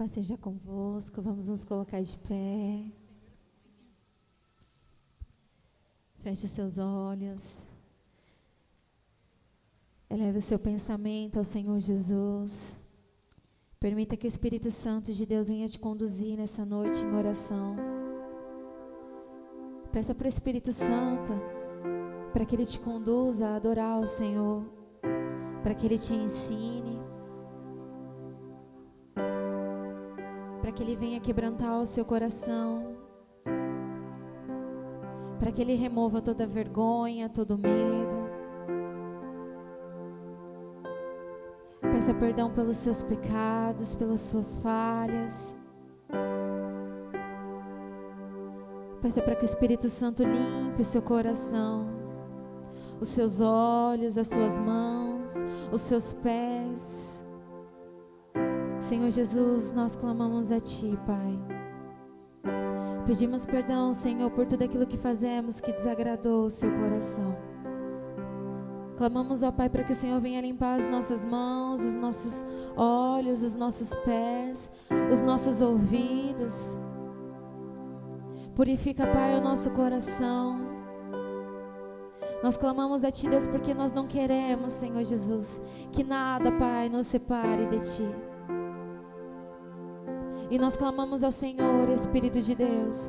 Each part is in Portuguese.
Paz seja convosco, vamos nos colocar de pé. Feche os seus olhos. Eleve o seu pensamento ao Senhor Jesus. Permita que o Espírito Santo de Deus venha te conduzir nessa noite em oração. Peça para o Espírito Santo, para que Ele te conduza a adorar o Senhor, para que Ele te ensine, para que Ele venha quebrantar o seu coração, para que Ele remova toda vergonha, todo medo. Peça perdão pelos seus pecados, pelas suas falhas. Peça para que o Espírito Santo limpe o seu coração, os seus olhos, as suas mãos, os seus pés. Senhor Jesus, nós clamamos a Ti, Pai. Pedimos perdão, Senhor, por tudo aquilo que fazemos que desagradou o seu coração. Clamamos ao Pai para que o Senhor venha limpar as nossas mãos, os nossos olhos, os nossos pés, os nossos ouvidos. Purifica, Pai, o nosso coração. Nós clamamos a Ti, Deus, porque nós não queremos, Senhor Jesus, que nada, Pai, nos separe de Ti. E nós clamamos ao Senhor, Espírito de Deus,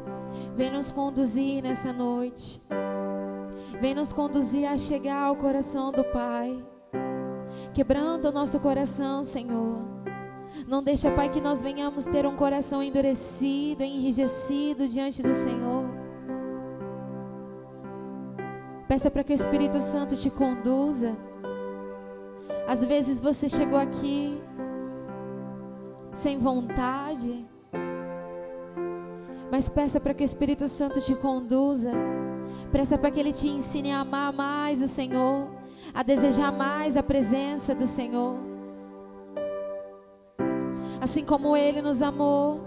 vem nos conduzir nessa noite. Vem nos conduzir a chegar ao coração do Pai. Quebranta o nosso coração, Senhor. Não deixa, Pai, que nós venhamos ter um coração endurecido, enrijecido diante do Senhor. Peça para que o Espírito Santo te conduza. Às vezes você chegou aqui sem vontade, mas peça para que o Espírito Santo te conduza. Peça para que Ele te ensine a amar mais o Senhor, a desejar mais a presença do Senhor. Assim como Ele nos amou,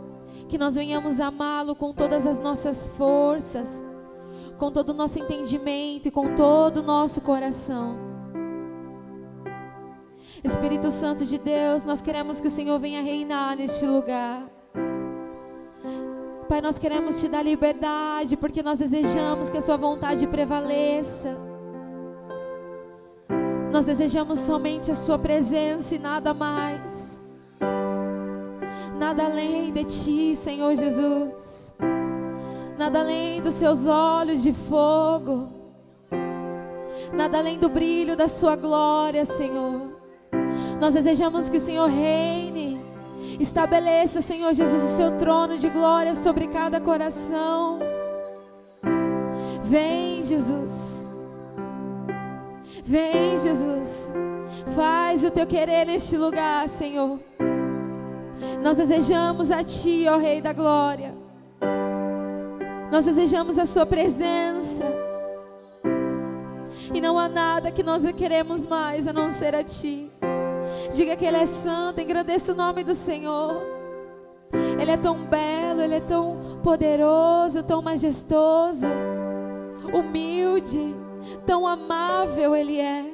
que nós venhamos amá-lo com todas as nossas forças, com todo o nosso entendimento e com todo o nosso coração. Espírito Santo de Deus, nós queremos que o Senhor venha reinar neste lugar. Pai, nós queremos Te dar liberdade, porque nós desejamos que a Sua vontade prevaleça. Nós desejamos somente a Sua presença e nada mais. Nada além de Ti, Senhor Jesus. Nada além dos Seus olhos de fogo. Nada além do brilho da Sua glória, Senhor. Nós desejamos que o Senhor reine. Estabeleça, Senhor Jesus, o Seu trono de glória sobre cada coração. Vem, Jesus. Vem, Jesus. Faz o Teu querer neste lugar, Senhor. Nós desejamos a Ti, ó Rei da Glória. Nós desejamos a Sua presença. E não há nada que nós queremos mais a não ser a Ti. Diga que Ele é santo, engrandeça o nome do Senhor. Ele é tão belo, Ele é tão poderoso, tão majestoso, humilde, tão amável Ele é.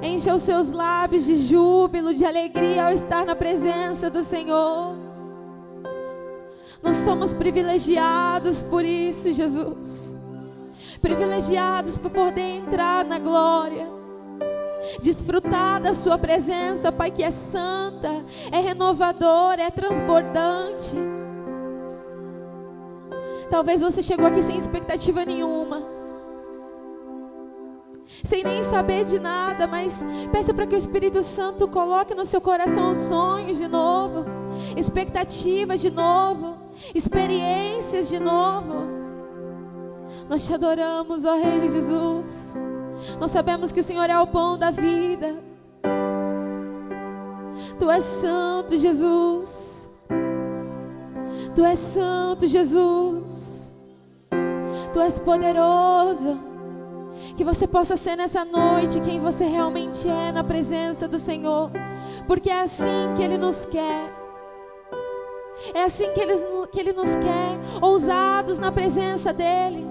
Encha os seus lábios de júbilo, de alegria ao estar na presença do Senhor. Nós somos privilegiados por isso, Jesus. Privilegiados por poder entrar na glória. Desfrutar da Sua presença, Pai, que é santa, é renovadora, é transbordante. Talvez você chegou aqui sem expectativa nenhuma, sem nem saber de nada, mas peça para que o Espírito Santo coloque no seu coração sonhos de novo, expectativas de novo, experiências de novo. Nós Te adoramos, ó Rei Jesus. Nós sabemos que o Senhor é o pão da vida. Tu és santo, Jesus. Tu és santo, Jesus. Tu és poderoso. Que você possa ser nessa noite quem você realmente é na presença do Senhor. Porque é assim que Ele nos quer. É assim que Ele nos quer. Ousados na presença dEle.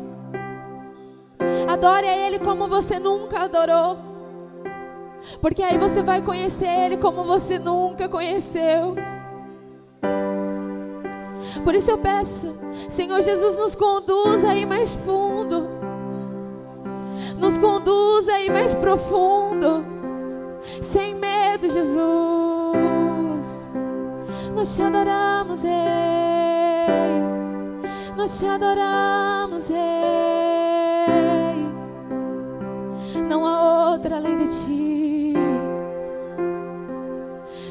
Adore a Ele como você nunca adorou. Porque aí você vai conhecer Ele como você nunca conheceu. Por isso eu peço, Senhor Jesus, nos conduza aí mais fundo, nos conduza aí mais profundo, sem medo, Jesus. Nós te adoramos, Rei, nós te adoramos, Rei. Não há outra além de ti,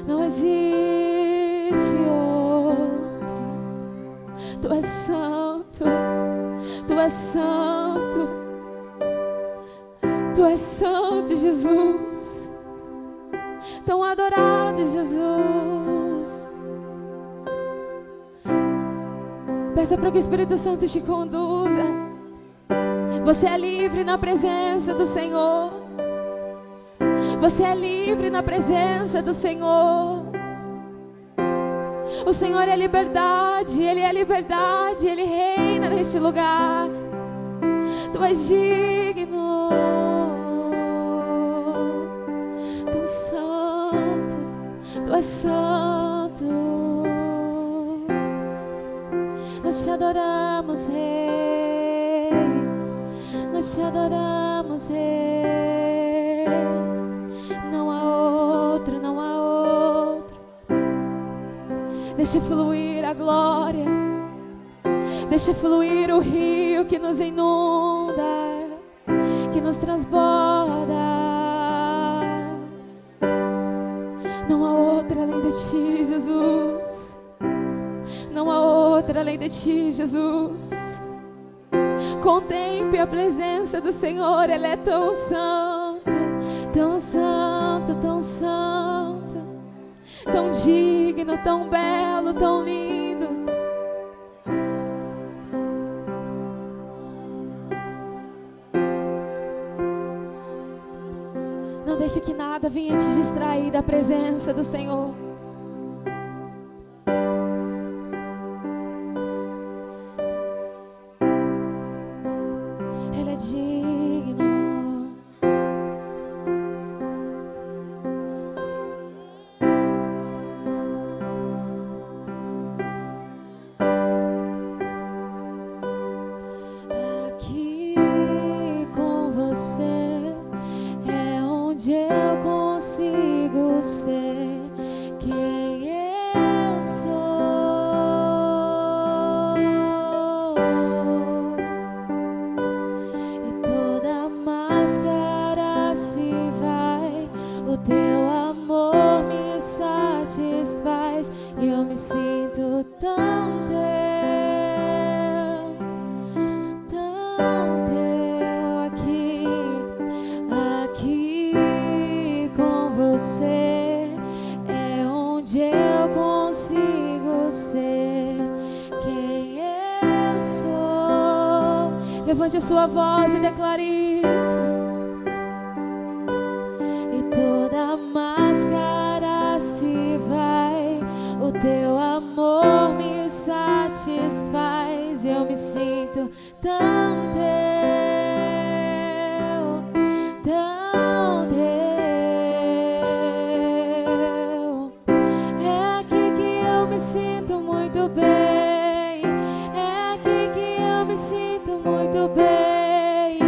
não existe outro. Tu és santo, tu és santo, tu és santo, Jesus, tão adorado, Jesus. Peça para que o Espírito Santo te conduza. Você é livre na presença do Senhor. Você é livre na presença do Senhor. O Senhor é liberdade, Ele é liberdade, Ele reina neste lugar. Tu és digno, tão santo, tu és santo. Nós te adoramos, Rei, nós te adoramos, Rei. Não há outro, não há outro. Deixa fluir a glória, deixa fluir o rio que nos inunda, que nos transborda. Não há outra além de ti, Jesus. Não há outra além de ti, Jesus. Contemple a presença do Senhor, Ele é tão santo, tão santo, tão santo, tão digno, tão belo, tão lindo. Não deixe que nada venha te distrair da presença do Senhor. Ele é digno. Aqui com você é onde eu consigo ser quem eu sou. E toda máscara se vai, o teu amor me satisfaz. E eu me sinto tão teu, tão teu. Aqui com você é onde eu consigo ser quem eu sou. Levante a sua voz e declare isso. E toda máscara se vai, o teu amor me satisfaz. Eu me sinto tão teu, tão teu. É aqui que eu me sinto muito bem. É aqui que eu me sinto muito bem.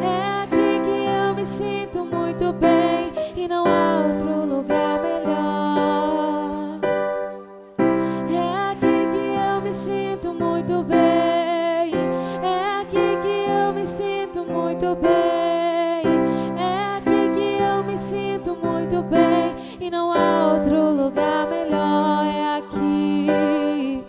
É aqui que eu me sinto muito bem. E não há outro lugar melhor. É aqui que eu me sinto muito bem. É aqui que eu me sinto muito bem. É aqui que eu me sinto muito bem. E não há outro lugar melhor. É aqui,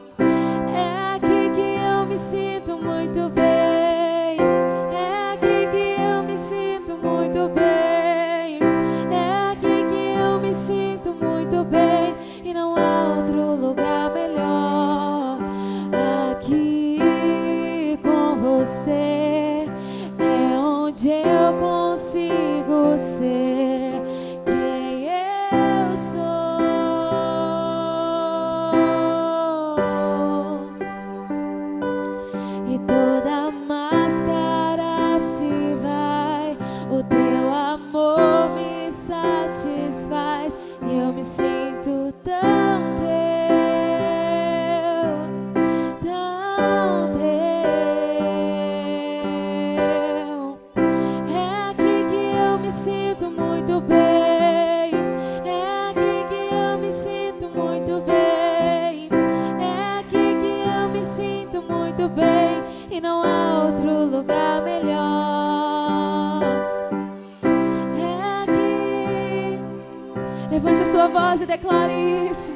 sua voz e declare isso.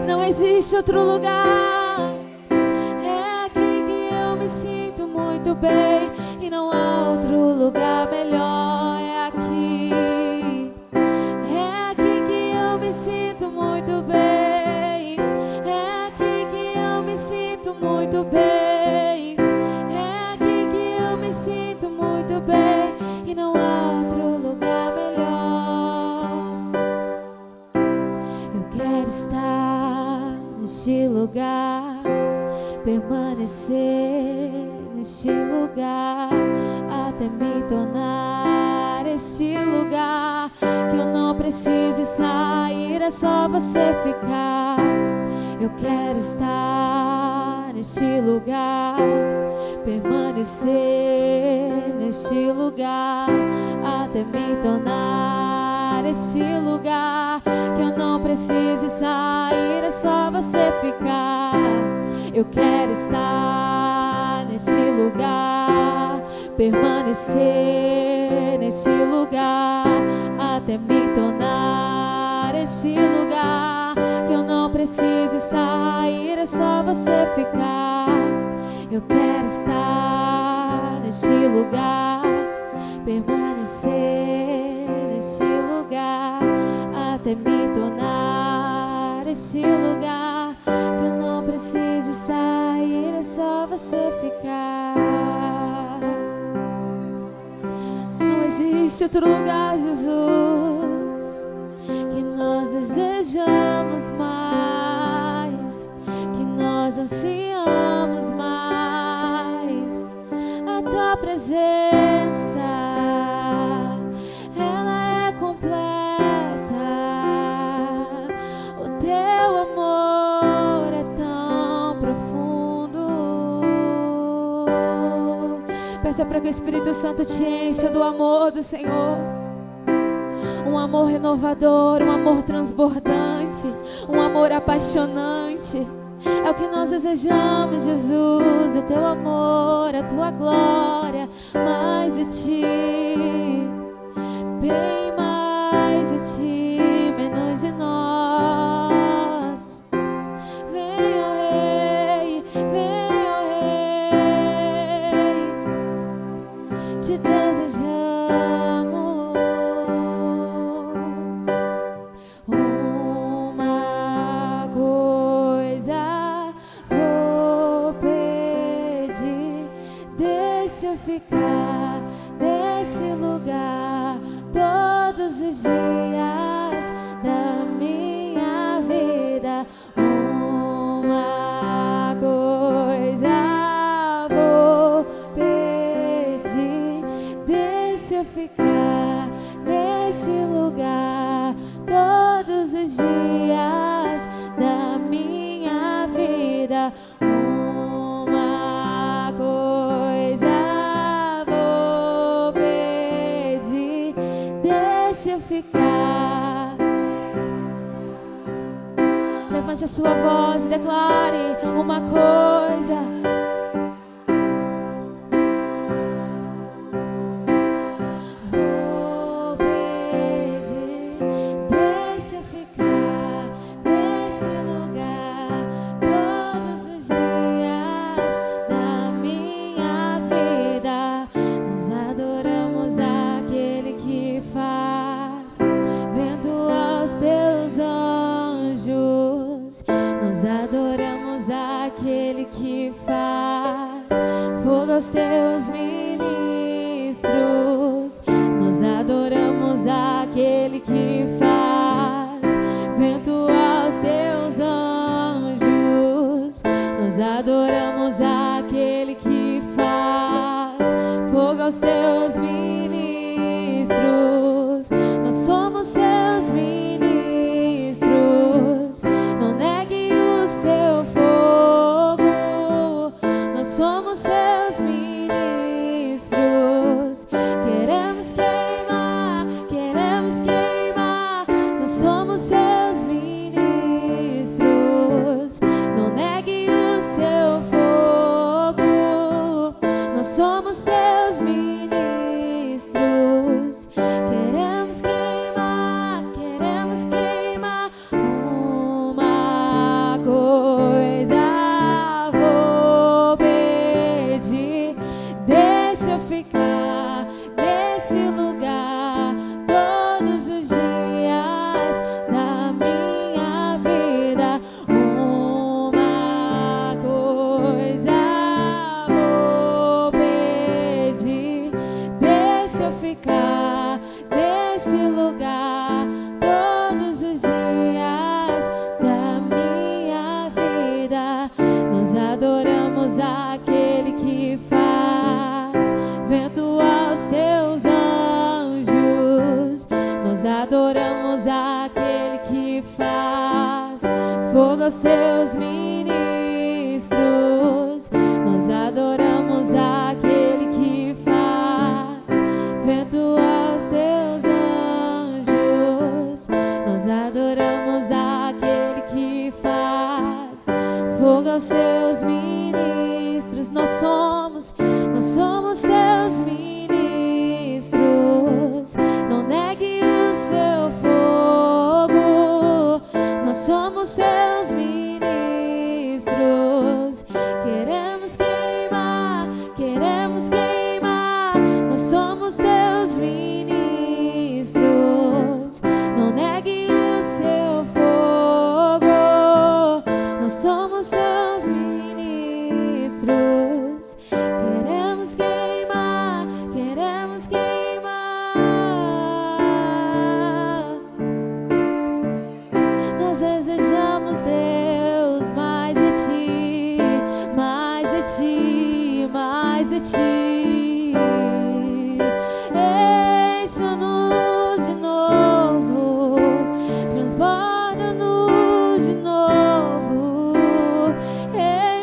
Não existe outro lugar. É aqui que eu me sinto muito bem e não há outro lugar melhor. É aqui que eu me sinto muito bem. É aqui que eu me sinto muito bem. É aqui que eu me sinto muito bem e não há outro lugar melhor. Eu quero estar neste lugar, permanecer neste lugar, até me tornar este lugar, que eu não precise sair, é só você ficar. Eu quero estar neste lugar, permanecer neste lugar, até me tornar este lugar, que eu não precise sair, é só você ficar. Eu quero estar neste lugar, permanecer neste lugar, até me tornar este lugar, que eu não precise sair, é só você ficar. Eu quero estar neste lugar, permanecer neste lugar, até me tornar este lugar, que eu não precise sair, é só você ficar. Não existe outro lugar, Jesus, que nós desejamos mais, que nós ansiamos mais. A tua presença, ela é completa. O teu amor é tão profundo. Peça para que o Espírito Santo te encha do amor do Senhor. Um amor renovador, um amor transbordante, um amor apaixonante. É o que nós desejamos, Jesus. O teu amor, a tua glória, mais de ti, bem mais de ti, menos de nós. Vem, ó Rei, vem, ó Rei, te desejamos. Uma coisa vou pedir, deixa eu ficar neste lugar todos os dias da minha vida. Uma coisa vou pedir, deixa eu ficar neste lugar todos os dias da minha vida. Uma coisa vou pedir, deixa eu ficar. Levante a sua voz e declare uma coisa. Vou pedir, deixa eu ficar neste lugar todos os dias da minha vida. Nós adoramos aquele que faz vento aos teus anjos. Nós adoramos aquele que faz fogo aos teus ministros. Nós adoramos aquele que faz vento aos teus anjos. Nós adoramos aquele que faz fogo aos teus ministros. Nós somos seus ministros. Não negue o seu fogo. Nós somos seus ministros. Queremos queimar, queremos queimar. Nós somos seus ministros. Não negue o seu fogo. Nós somos seus ministros. Queremos queimar, queremos queimar. fogo aos seus ministros. Nós adoramos aquele que faz vento aos teus anjos. Nós adoramos aquele que faz fogo aos seus ministros. Nós somos seus ministros. Não negue o seu fogo. Nós somos seus ministros. Queremos queimar, queremos queimar. Nós somos seus ministros. Não negue o seu fogo. Nós somos seus ministros. Queremos queimar, queremos queimar. Nós desejamos, Deus, mais de ti, mais de ti, mais de ti. Encha-nos de novo, transborda-nos de novo,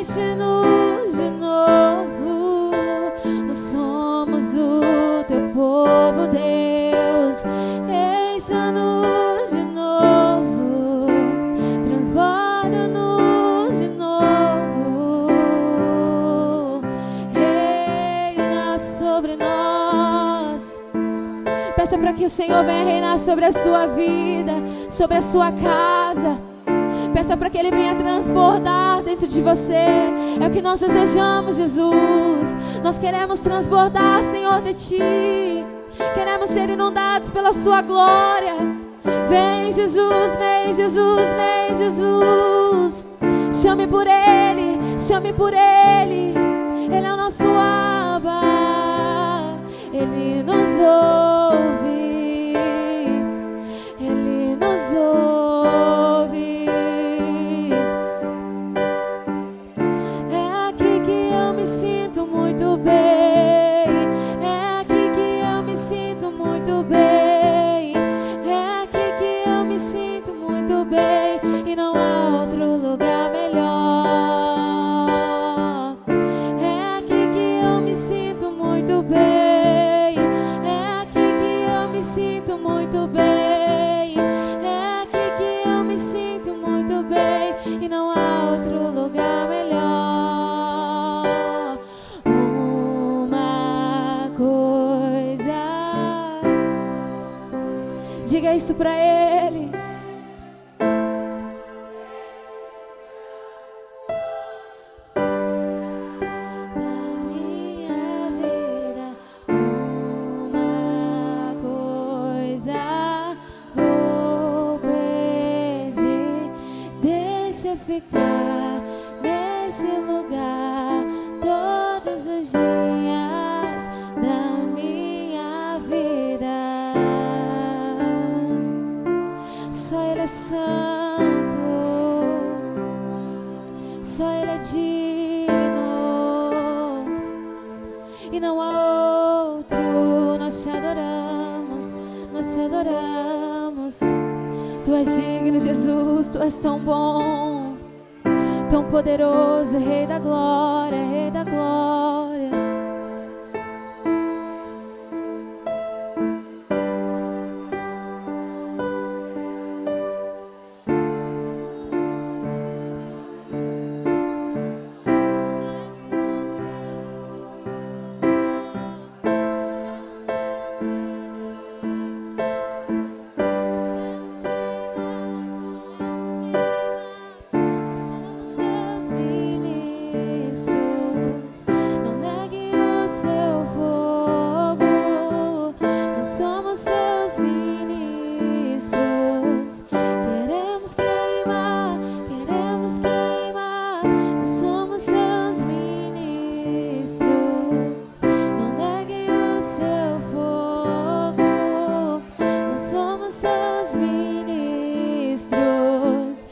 enche-nos de novo. Nós somos o teu povo, Deus. Encha-nos de novo, transborda-nos de novo. Reina sobre nós. Peça para que o Senhor venha reinar sobre a sua vida, sobre a sua casa. Peça para que Ele venha transbordar dentro de você. É o que nós desejamos, Jesus. Nós queremos transbordar, Senhor, de Ti. Queremos ser inundados pela Sua glória. Vem, Jesus, vem, Jesus, vem, Jesus. Chame por Ele, chame por Ele. Ele é o nosso Abba. Ele nos ouve. Ele nos ouve. É aqui que eu me sinto muito bem. É aqui que eu me sinto muito bem. É aqui que eu me sinto muito bem. E não há outro lugar melhor. É aqui que eu me sinto muito bem. É aqui que eu me sinto muito bem. É aqui que eu me sinto muito bem. E não há outro lugar melhor. Uma coisa. Diga isso pra Ele. Da minha vida, uma coisa vou pedir. Deixa eu ficar neste lugar todos os dias da minha vida. Só Ele é santo, só Ele é digno, e não há outro. Nós te adoramos, nós te adoramos. Tu és digno, Jesus, Tu és tão bom, tão poderoso, Rei da glória, Rei da glória. Somos seus ministros. Não negue o seu fogo. Nós somos seus ministros. Queremos queimar, queremos queimar. Nós somos seus ministros. Não negue o seu fogo. Nós somos seus ministros.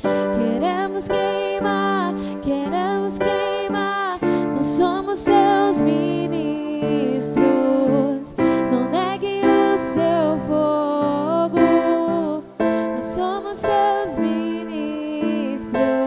Queremos queimar, queremos queimar. Nós somos seus ministros. Não negue o seu fogo. Nós somos seus ministros.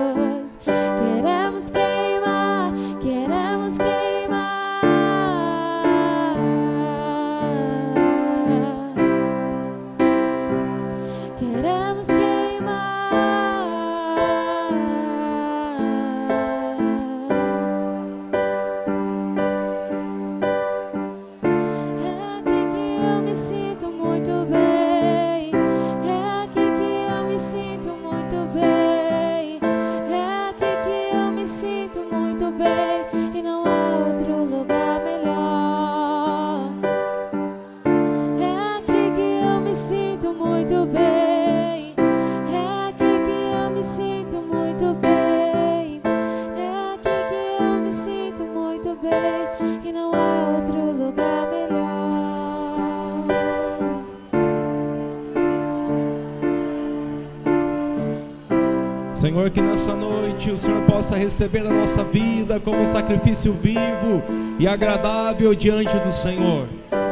Senhor, que nessa noite o Senhor possa receber a nossa vida como um sacrifício vivo e agradável diante do Senhor.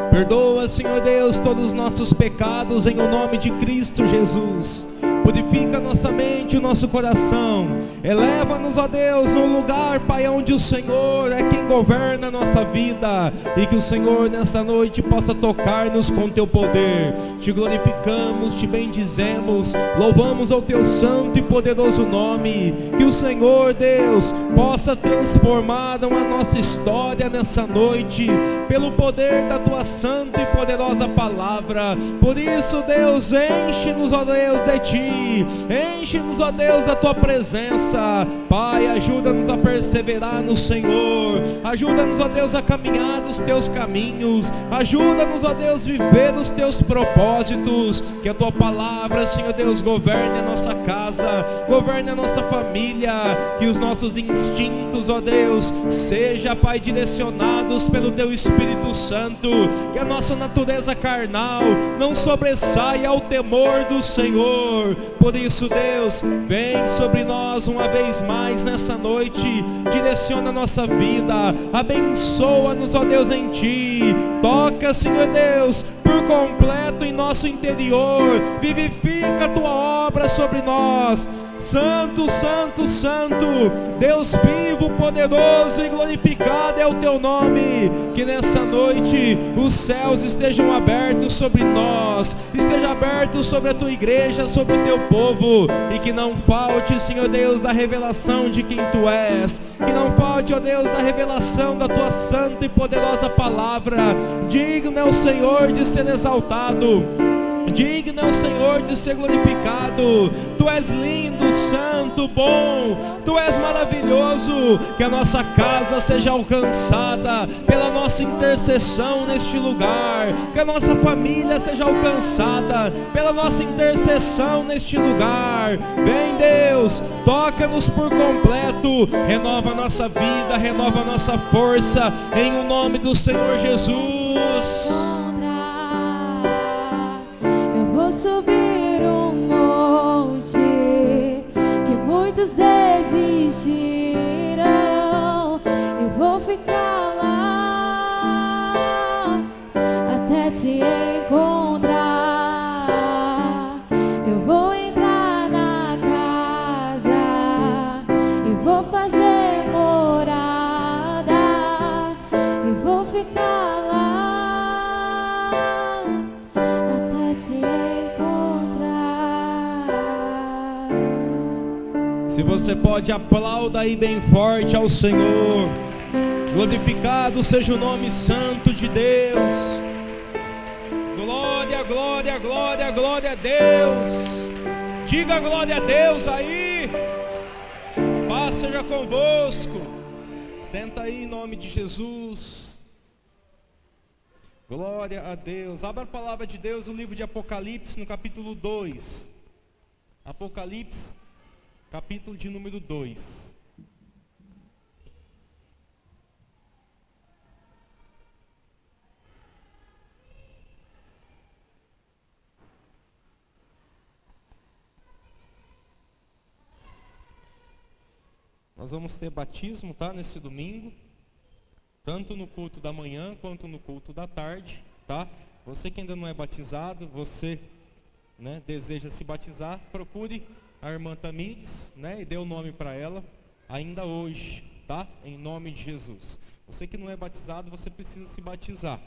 Perdoa, Senhor Deus, todos os nossos pecados em o nome de Cristo Jesus. Purifica nossa mente e o nosso coração. Eleva-nos, ó Deus, no lugar, Pai, onde o Senhor é quem governa a nossa vida. E que o Senhor nessa noite possa tocar-nos com teu poder. Te glorificamos, te bendizemos, louvamos ao teu santo e poderoso nome. Que o Senhor, Deus, possa transformar a nossa história nessa noite, pelo poder da tua santa e poderosa palavra. Por isso, Deus, enche-nos, ó Deus, de ti. Enche-nos, ó Deus, da tua presença. Pai, ajuda-nos a perseverar no Senhor. Ajuda-nos, ó Deus, a caminhar nos teus caminhos. Ajuda-nos, ó Deus, viver os teus propósitos. Que a tua palavra, Senhor Deus, governe a nossa casa, governe a nossa família. Que os nossos instintos, ó Deus, seja, Pai, direcionados pelo teu Espírito Santo. Que a nossa natureza carnal não sobressaia ao temor do Senhor. Por isso, Deus, vem sobre nós uma vez mais nessa noite. Direciona a nossa vida, abençoa-nos, ó Deus, em ti. Toca, Senhor Deus, por completo em nosso interior. Vivifica a tua obra sobre nós. Santo, santo, santo, Deus vivo, poderoso e glorificado é o teu nome. Que nessa noite os céus estejam abertos sobre nós, esteja aberto sobre a tua igreja, sobre o teu povo. E que não falte, Senhor Deus, da revelação de quem tu és. Que não falte, ó Deus, da revelação da tua santa e poderosa palavra. Digno é o Senhor de ser exaltado, digno é o Senhor de ser glorificado. Tu és lindo, santo, bom, tu és maravilhoso. Que a nossa casa seja alcançada pela nossa intercessão neste lugar. Que a nossa família seja alcançada pela nossa intercessão neste lugar. Vem, Deus, toca-nos por completo. Renova a nossa vida, renova a nossa força, em o nome do Senhor Jesus. Vou subir um monte que muitos desistirão, e vou ficar lá até te encontrar. Eu vou entrar na casa e vou fazer morada, e vou ficar lá. Se você pode, aplauda aí bem forte ao Senhor. Glorificado seja o nome santo de Deus. Glória, glória, glória, glória a Deus. Diga glória a Deus aí. Paz seja convosco. Senta aí em nome de Jesus. Glória a Deus. Abra a palavra de Deus no livro de Apocalipse, no capítulo 2. Apocalipse, capítulo de número 2. Nós vamos ter batismo, tá? Nesse domingo, tanto no culto da manhã quanto no culto da tarde, tá? Você que ainda não é batizado, você, né, deseja se batizar, procure a irmã Tamires, né, e dê o nome para ela ainda hoje, tá? Em nome de Jesus. Você que não é batizado, você precisa se batizar.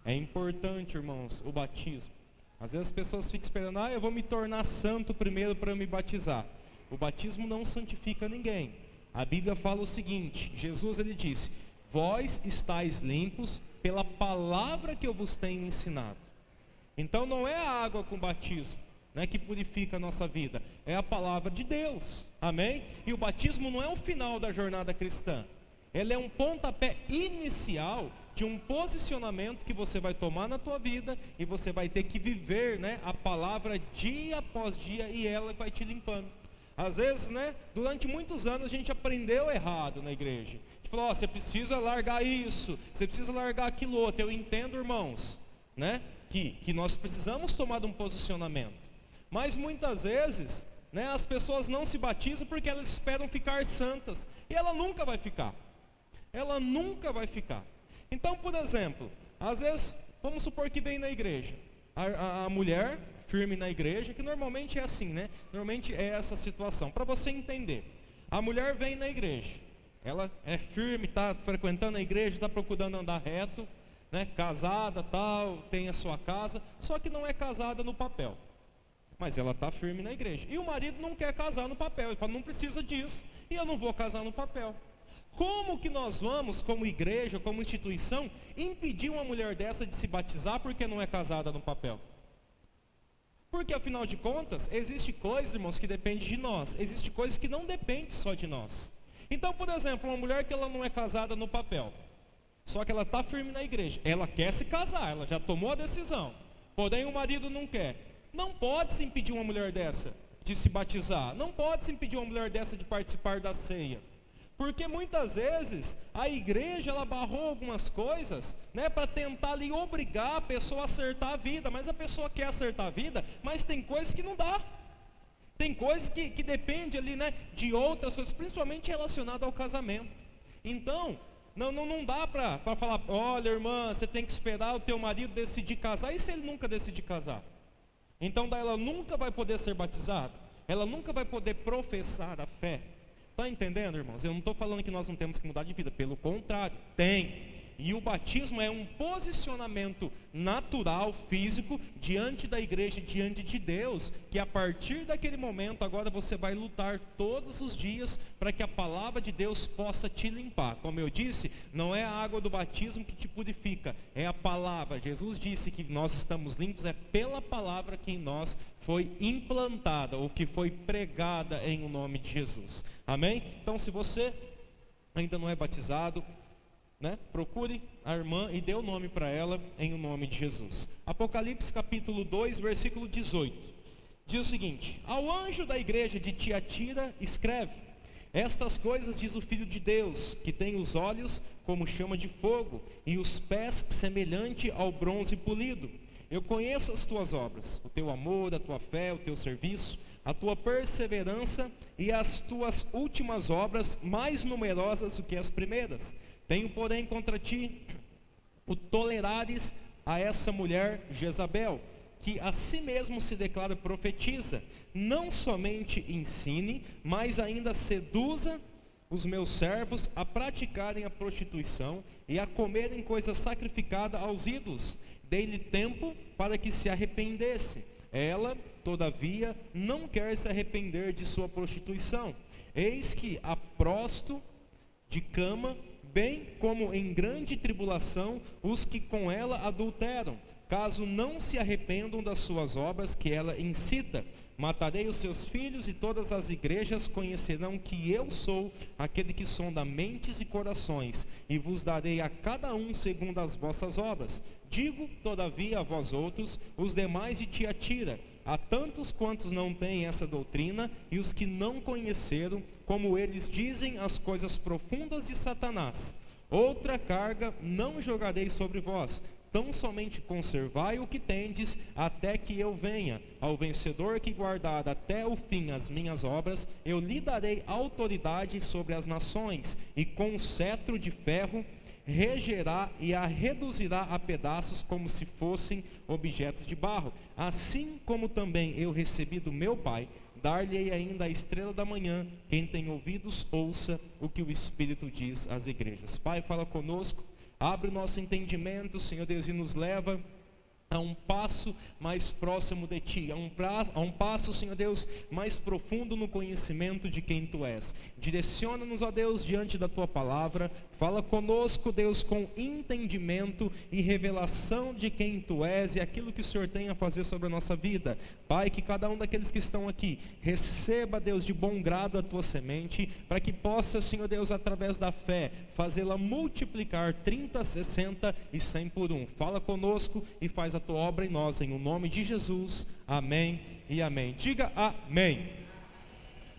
É importante, irmãos, o batismo. Às vezes as pessoas ficam esperando, eu vou me tornar santo primeiro para me batizar. O batismo não santifica ninguém. A Bíblia fala o seguinte, Jesus ele disse, vós estáis limpos pela palavra que eu vos tenho ensinado. Então não é a água com batismo, né, que purifica a nossa vida, é a palavra de Deus, amém? E o batismo não é o final da jornada cristã, ele é um pontapé inicial de um posicionamento que você vai tomar na tua vida, e você vai ter que viver, né, a palavra dia após dia, e ela vai te limpando. Às vezes, né, durante muitos anos a gente aprendeu errado na igreja, a gente falou, você precisa largar isso, você precisa largar aquilo outro. Eu entendo, irmãos, né, que nós precisamos tomar um posicionamento, mas muitas vezes, né, as pessoas não se batizam porque elas esperam ficar santas. E ela nunca vai ficar. Ela nunca vai ficar. Então, por exemplo, às vezes, vamos supor que vem na igreja. A mulher firme na igreja, que normalmente é assim, né? Normalmente é essa situação. Para você entender, a mulher vem na igreja. Ela é firme, está frequentando a igreja, está procurando andar reto, né? Casada, tal, tem a sua casa, só que não é casada no papel. Mas ela está firme na igreja. E o marido não quer casar no papel. Ele fala, não precisa disso, e eu não vou casar no papel. Como que nós vamos, como igreja, como instituição, impedir uma mulher dessa de se batizar porque não é casada no papel? Porque afinal de contas, existe coisas, irmãos, que dependem de nós. Existe coisas que não dependem só de nós. Então, por exemplo, uma mulher que ela não é casada no papel, só que ela está firme na igreja, ela quer se casar, ela já tomou a decisão, porém o marido não quer. Não pode se impedir uma mulher dessa de se batizar, não pode se impedir uma mulher dessa de participar da ceia. Porque muitas vezes a igreja ela barrou algumas coisas, né, para tentar ali obrigar a pessoa a acertar a vida. Mas a pessoa quer acertar a vida, mas tem coisas que não dá. Tem coisas que depende ali, né, de outras coisas, principalmente relacionadas ao casamento. Então, não dá para falar, olha irmã, você tem que esperar o teu marido decidir casar. E se ele nunca decidir casar? Então daí ela nunca vai poder ser batizada, ela nunca vai poder professar a fé. Está entendendo, irmãos? Eu não estou falando que nós não temos que mudar de vida, pelo contrário, tem. E o batismo é um posicionamento natural, físico, diante da igreja, diante de Deus, que a partir daquele momento, agora você vai lutar todos os dias para que a palavra de Deus possa te limpar. Como eu disse, não é a água do batismo que te purifica, é a palavra. Jesus disse que nós estamos limpos, é pela palavra que em nós foi implantada, ou que foi pregada em o nome de Jesus. Amém? Então, se você ainda não é batizado, né, procure a irmã e dê o nome para ela em o nome de Jesus. Apocalipse capítulo 2, versículo 18. Diz o seguinte: ao anjo da igreja de Tiatira escreve: estas coisas diz o Filho de Deus, que tem os olhos como chama de fogo e os pés semelhante ao bronze polido. Eu conheço as tuas obras, o teu amor, a tua fé, o teu serviço, a tua perseverança e as tuas últimas obras mais numerosas do que as primeiras. Tenho, porém, contra ti o tolerares a essa mulher Jezabel, que a si mesmo se declara profetiza. Não somente ensine, mas ainda seduza os meus servos a praticarem a prostituição e a comerem coisa sacrificada aos ídolos. Dei-lhe tempo para que se arrependesse. Ela, todavia, não quer se arrepender de sua prostituição. Eis que a prosto de cama, bem como em grande tribulação os que com ela adulteram, caso não se arrependam das suas obras que ela incita. Matarei os seus filhos, e todas as igrejas conhecerão que eu sou aquele que sonda mentes e corações, e vos darei a cada um segundo as vossas obras. Digo, todavia, a vós outros, os demais de Tiatira, a tantos quantos não têm essa doutrina, e os que não conheceram, como eles dizem as coisas profundas de Satanás, outra carga não jogarei sobre vós, tão somente conservai o que tendes, até que eu venha. Ao vencedor que guardar até o fim as minhas obras, eu lhe darei autoridade sobre as nações, e com um cetro de ferro regerá e a reduzirá a pedaços como se fossem objetos de barro. Assim como também eu recebi do meu Pai, dar-lhe ainda a estrela da manhã. Quem tem ouvidos, ouça o que o Espírito diz às igrejas. Pai, fala conosco, abre o nosso entendimento, Senhor Deus, e nos leva a um passo mais próximo de Ti, a um passo, Senhor Deus, mais profundo no conhecimento de quem Tu és. Direciona-nos, ó Deus, diante da Tua palavra. Fala conosco, Deus, com entendimento e revelação de quem Tu és e aquilo que o Senhor tem a fazer sobre a nossa vida. Pai, que cada um daqueles que estão aqui receba, Deus, de bom grado a Tua semente, para que possa, Senhor Deus, através da fé, fazê-la multiplicar 30, 60 e 100 por um. Fala conosco e faz a Tua obra em nós, em o nome de Jesus. Amém e amém. Diga amém.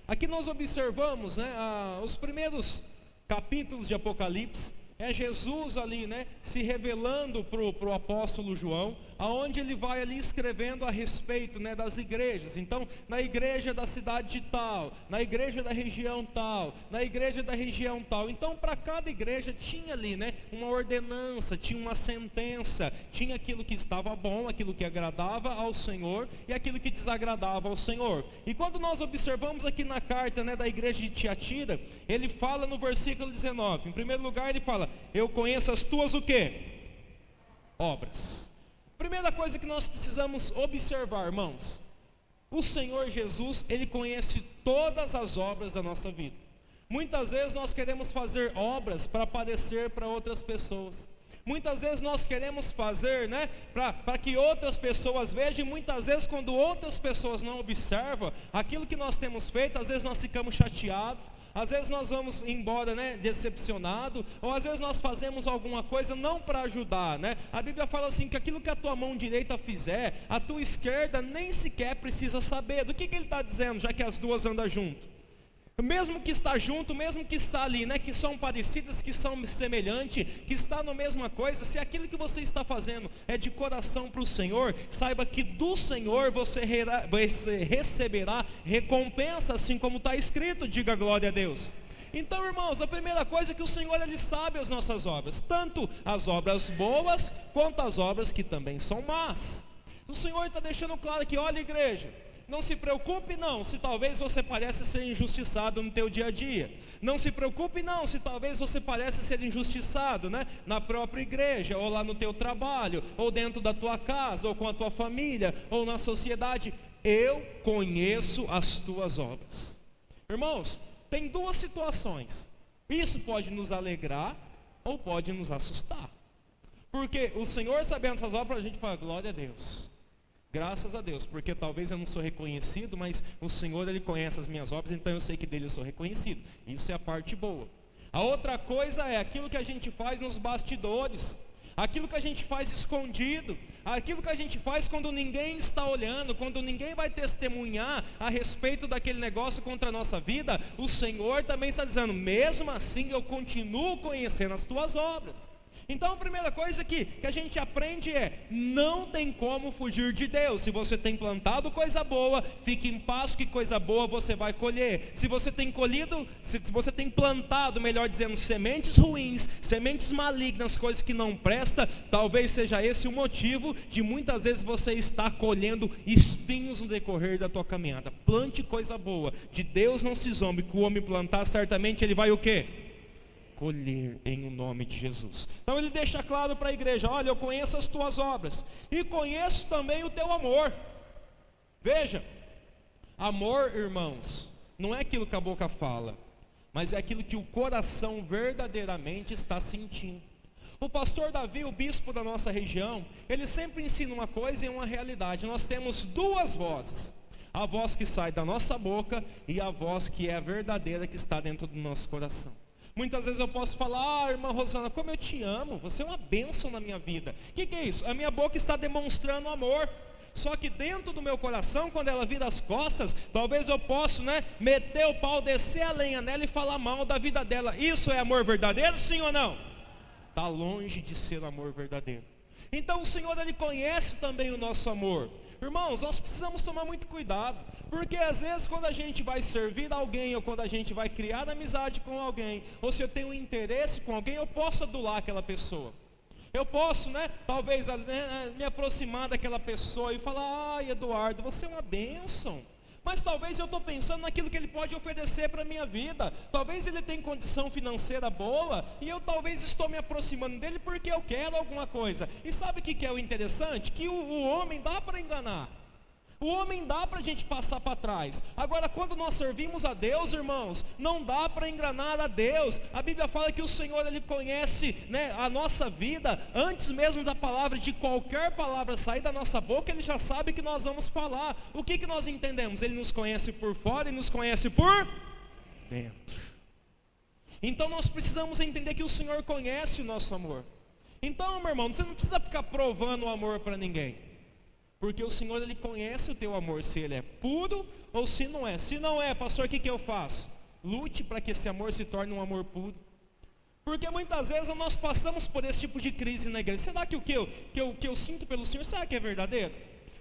Aqui nós observamos, né, os primeiros capítulos de Apocalipse, É Jesus ali, né, se revelando para o apóstolo João, aonde ele vai ali escrevendo a respeito, né, das igrejas. Então, na igreja da cidade de tal, na igreja da região tal, na igreja da região tal. Então, para cada igreja tinha ali, né, uma ordenança, tinha uma sentença, tinha aquilo que estava bom, aquilo que agradava ao Senhor e aquilo que desagradava ao Senhor. E quando nós observamos aqui na carta, né, da igreja de Tiatira, ele fala no versículo 19, em primeiro lugar ele fala: eu conheço as tuas o quê? Obras. Primeira coisa que nós precisamos observar, irmãos, o Senhor Jesus, Ele conhece todas as obras da nossa vida. Muitas vezes nós queremos fazer obras para aparecer para outras pessoas. Muitas vezes nós queremos fazer, né, para que outras pessoas vejam, e muitas vezes quando outras pessoas não observam aquilo que nós temos feito, às vezes nós ficamos chateados. Às vezes nós vamos embora, né, decepcionado, ou às vezes nós fazemos alguma coisa não para ajudar, né? A Bíblia fala assim, que aquilo que a tua mão direita fizer, a tua esquerda nem sequer precisa saber. Do que ele está dizendo, já que as duas andam junto? Mesmo que está junto, mesmo que está ali, né, que são parecidas, que são semelhantes, que está na mesma coisa, se aquilo que você está fazendo é de coração para o Senhor, saiba que do Senhor você receberá recompensa, assim como está escrito, diga glória a Deus. Então, irmãos, a primeira coisa é que o Senhor, Ele sabe as nossas obras, tanto as obras boas, quanto as obras que também são más. O Senhor está deixando claro aqui, olha igreja, não se preocupe não, se talvez você pareça ser injustiçado no teu dia a dia. Não se preocupe não, se talvez você pareça ser injustiçado, né, na própria igreja, ou lá no teu trabalho, ou dentro da tua casa, ou com a tua família, ou na sociedade. Eu conheço as tuas obras. Irmãos, tem duas situações. Isso pode nos alegrar, ou pode nos assustar. Porque o Senhor sabendo essas obras, a gente fala, glória a Deus. Graças a Deus, porque talvez eu não sou reconhecido, mas o Senhor, Ele conhece as minhas obras, então eu sei que dele eu sou reconhecido. Isso é a parte boa. A outra coisa é aquilo que a gente faz nos bastidores, aquilo que a gente faz escondido, aquilo que a gente faz quando ninguém está olhando, quando ninguém vai testemunhar a respeito daquele negócio contra a nossa vida. O Senhor também está dizendo, mesmo assim eu continuo conhecendo as tuas obras. Então a primeira coisa que a gente aprende é, não tem como fugir de Deus. Se você tem plantado coisa boa, fique em paz, que coisa boa você vai colher. Se você tem colhido, se você tem plantado, melhor dizendo, sementes ruins, sementes malignas, coisas que não prestam, talvez seja esse o motivo de muitas vezes você estar colhendo espinhos no decorrer da tua caminhada. Plante coisa boa, de Deus não se zombe, que o homem plantar, certamente ele vai o quê? Colher em o nome de Jesus. Então ele deixa claro para a igreja, olha, eu conheço as tuas obras, e conheço também o teu amor. Veja, amor, irmãos, não é aquilo que a boca fala, mas é aquilo que o coração verdadeiramente está sentindo. O pastor Davi, o bispo da nossa região, ele sempre ensina uma coisa e uma realidade. Nós temos duas vozes, a voz que sai da nossa boca e a voz que é a verdadeira, que está dentro do nosso coração. Muitas vezes eu posso falar, irmã Rosana, como eu te amo, você é uma bênção na minha vida. O que é isso? A minha boca está demonstrando amor. Só que dentro do meu coração, quando ela vira as costas, talvez eu possa, né, meter o pau, descer a lenha nela e falar mal da vida dela. Isso é amor verdadeiro, sim ou não? Está longe de ser amor verdadeiro. Então o Senhor, Ele conhece também o nosso amor. Irmãos, nós precisamos tomar muito cuidado, porque às vezes quando a gente vai servir alguém, ou quando a gente vai criar amizade com alguém, ou se eu tenho um interesse com alguém, eu posso adular aquela pessoa. Eu posso, né, talvez me aproximar daquela pessoa e falar, ai Eduardo, você é uma bênção. Mas talvez eu estou pensando naquilo que ele pode oferecer para a minha vida. Talvez ele tenha condição financeira boa, e eu talvez estou me aproximando dele porque eu quero alguma coisa. E sabe o que é o interessante? Que o homem dá para enganar. O homem dá para a gente passar para trás. Agora, quando nós servimos a Deus, irmãos, não dá para enganar a Deus. A Bíblia fala que o Senhor, Ele conhece, né, a nossa vida, antes mesmo da palavra, de qualquer palavra sair da nossa boca, Ele já sabe que nós vamos falar. O que nós entendemos? Ele nos conhece por fora e nos conhece por dentro. Então nós precisamos entender que o Senhor conhece o nosso amor. Então, meu irmão, você não precisa ficar provando o amor para ninguém. Porque o Senhor, Ele conhece o teu amor, se ele é puro ou se não é. Se não é, pastor, o que eu faço? Lute para que esse amor se torne um amor puro. Porque muitas vezes nós passamos por esse tipo de crise na igreja. Será que o que eu sinto pelo Senhor, será que é verdadeiro?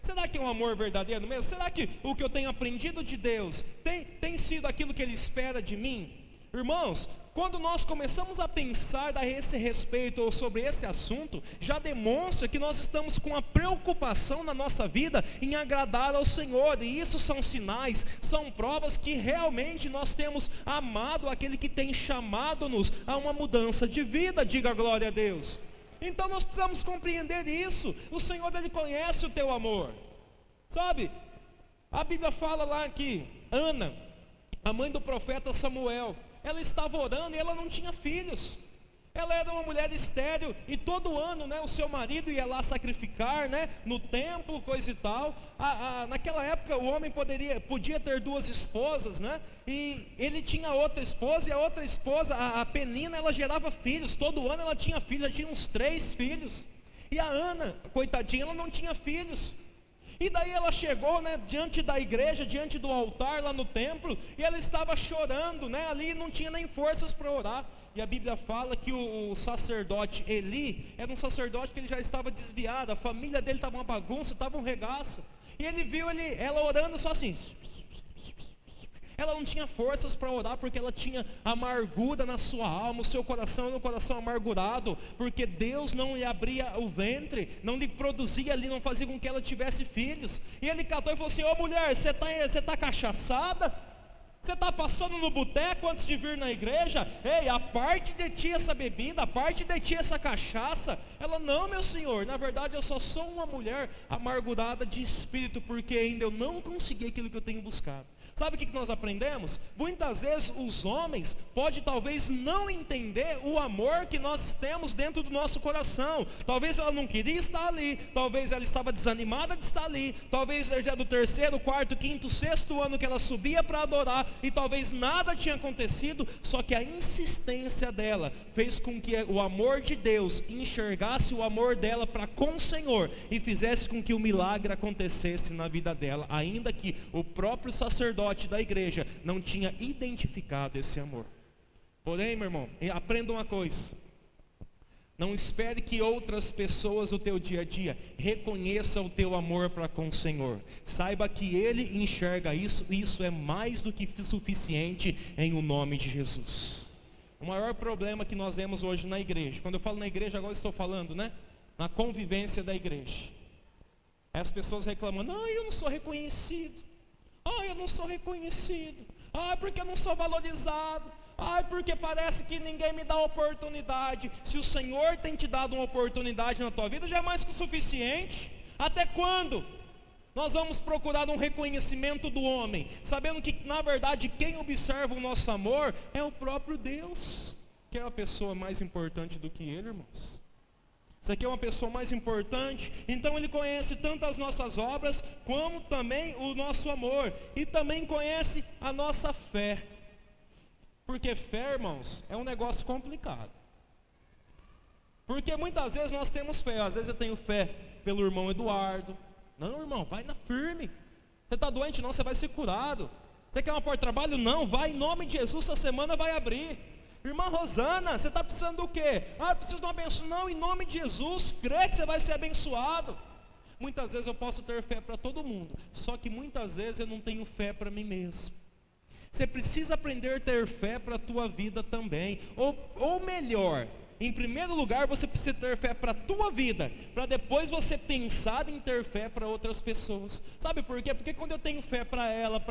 Será que é um amor verdadeiro mesmo? Será que o que eu tenho aprendido de Deus tem sido aquilo que Ele espera de mim? Irmãos, quando nós começamos a pensar a esse respeito ou sobre esse assunto, já demonstra que nós estamos com a preocupação na nossa vida em agradar ao Senhor. E isso são sinais, são provas que realmente nós temos amado aquele que tem chamado-nos a uma mudança de vida. Diga glória a Deus. Então nós precisamos compreender isso. O Senhor, Ele conhece o teu amor. Sabe, a Bíblia fala lá que Ana, a mãe do profeta Samuel, ela estava orando e ela não tinha filhos. Ela era uma mulher estéril e todo ano, o seu marido ia lá sacrificar, no templo, coisa e tal. Naquela época o homem podia ter 2 esposas, e ele tinha outra esposa, e a outra esposa, a Penina, ela gerava filhos. Todo ano ela tinha filhos, ela tinha uns 3 filhos. E a Ana, coitadinha, ela não tinha filhos. E daí ela chegou, diante da igreja, diante do altar lá no templo, e ela estava chorando, ali não tinha nem forças para orar. E a Bíblia fala que o sacerdote Eli era um sacerdote que ele já estava desviado, a família dele estava uma bagunça, estava um regaço. E ele viu ela orando só assim. Ela não tinha forças para orar porque ela tinha amargura na sua alma, o seu coração era um coração amargurado, porque Deus não lhe abria o ventre, não lhe produzia ali, não fazia com que ela tivesse filhos. E ele catou e falou assim: ô mulher, você tá cachaçada? Você está passando no boteco antes de vir na igreja? Ei, a parte de ti essa bebida, a parte de ti essa cachaça. Ela: não, meu senhor, na verdade eu só sou uma mulher amargurada de espírito, porque ainda eu não consegui aquilo que eu tenho buscado. Sabe o que nós aprendemos? Muitas vezes os homens podem talvez não entender o amor que nós temos dentro do nosso coração. Talvez ela não queria estar ali, talvez ela estava desanimada de estar ali, talvez já do 3º, 4º, 5º, 6º ano que ela subia para adorar, e talvez nada tinha acontecido, só que a insistência dela fez com que o amor de Deus enxergasse o amor dela para com o Senhor e fizesse com que o milagre acontecesse na vida dela, ainda que o próprio sacerdote da igreja não tinha identificado esse amor. Porém, meu irmão, aprenda uma coisa: não espere que outras pessoas do teu dia a dia reconheçam o teu amor para com o Senhor. Saiba que Ele enxerga isso, e isso é mais do que suficiente em o nome de Jesus. O maior problema que nós vemos hoje na igreja, quando eu falo na igreja, agora estou falando, na convivência da igreja, é as pessoas reclamando: eu não sou reconhecido. Eu não sou reconhecido. Porque eu não sou valorizado. Porque parece que ninguém me dá oportunidade. Se o Senhor tem te dado uma oportunidade na tua vida, já é mais que o suficiente. Até quando nós vamos procurar um reconhecimento do homem, sabendo que na verdade quem observa o nosso amor é o próprio Deus, que é a pessoa mais importante do que Ele, irmãos. Isso aqui é uma pessoa mais importante. Então Ele conhece tanto as nossas obras, como também o nosso amor. E também conhece a nossa fé. Porque fé, irmãos, é um negócio complicado. Porque muitas vezes nós temos fé. Às vezes eu tenho fé pelo irmão Eduardo. Não, irmão, vai na firme. Você está doente? Não, você vai ser curado. Você quer uma porta de trabalho? Não, vai em nome de Jesus, essa semana vai abrir. Irmã Rosana, você está precisando do quê? Eu preciso de uma benção. Não, em nome de Jesus, crê que você vai ser abençoado. Muitas vezes eu posso ter fé para todo mundo, só que muitas vezes eu não tenho fé para mim mesmo. Você precisa aprender a ter fé para a tua vida também. Ou melhor, em primeiro lugar você precisa ter fé para a tua vida, para depois você pensar em ter fé para outras pessoas. Sabe por quê? Porque quando eu tenho fé para ela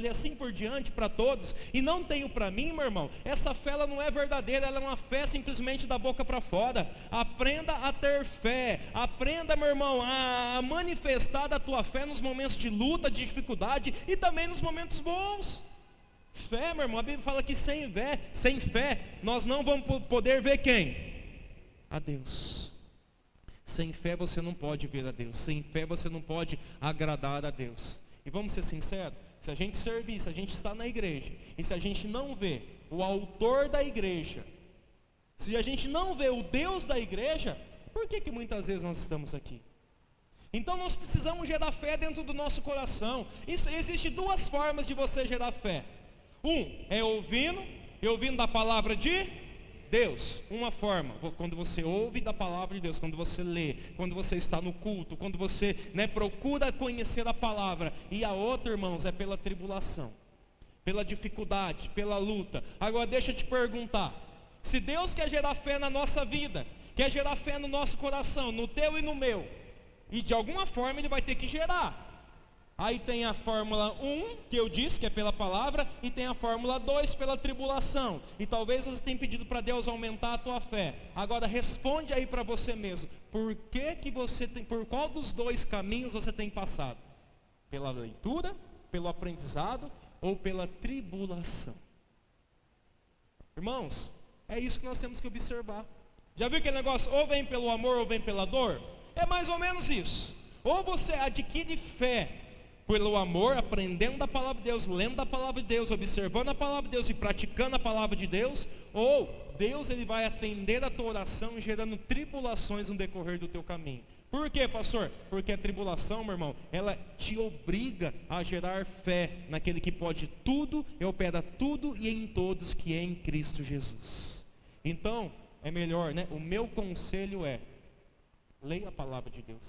e assim por diante, para todos, e não tenho para mim, meu irmão, essa fé ela não é verdadeira, ela é uma fé simplesmente da boca para fora. Aprenda a ter fé, aprenda, meu irmão, a manifestar da tua fé nos momentos de luta, de dificuldade e também nos momentos bons. Fé, meu irmão, a Bíblia fala que sem fé, nós não vamos poder ver quem? A Deus. Sem fé você não pode ver a Deus. Sem fé você não pode agradar a Deus. E vamos ser sinceros, se a gente servir, se a gente está na igreja, e se a gente não vê o autor da igreja, se a gente não vê o Deus da igreja, por que muitas vezes nós estamos aqui? Então nós precisamos gerar fé dentro do nosso coração. Existem 2 formas de você gerar fé. É ouvindo da palavra de Deus, uma forma, quando você ouve da palavra de Deus, quando você lê, quando você está no culto, quando você, procura conhecer a palavra. E a outra, irmãos, é pela tribulação, pela dificuldade, pela luta. Agora deixa eu te perguntar, se Deus quer gerar fé na nossa vida, quer gerar fé no nosso coração, no teu e no meu, e de alguma forma Ele vai ter que gerar. Aí tem a fórmula 1, que eu disse, que é pela palavra, e tem a fórmula 2, pela tribulação. E talvez você tenha pedido para Deus aumentar a tua fé. Agora responde aí para você mesmo, por qual dos dois caminhos você tem passado? Pela leitura, pelo aprendizado ou pela tribulação? Irmãos, é isso que nós temos que observar. Já viu aquele negócio, ou vem pelo amor ou vem pela dor? É mais ou menos isso. Ou você adquire fé pelo amor, aprendendo da palavra de Deus, lendo a palavra de Deus, observando a palavra de Deus e praticando a palavra de Deus, ou Deus Ele vai atender a tua oração, gerando tribulações no decorrer do teu caminho. Por quê, pastor? Porque a tribulação, meu irmão, ela te obriga a gerar fé naquele que pode tudo e opera tudo e em todos, que é em Cristo Jesus. Então, é melhor, o meu conselho é, leia a palavra de Deus,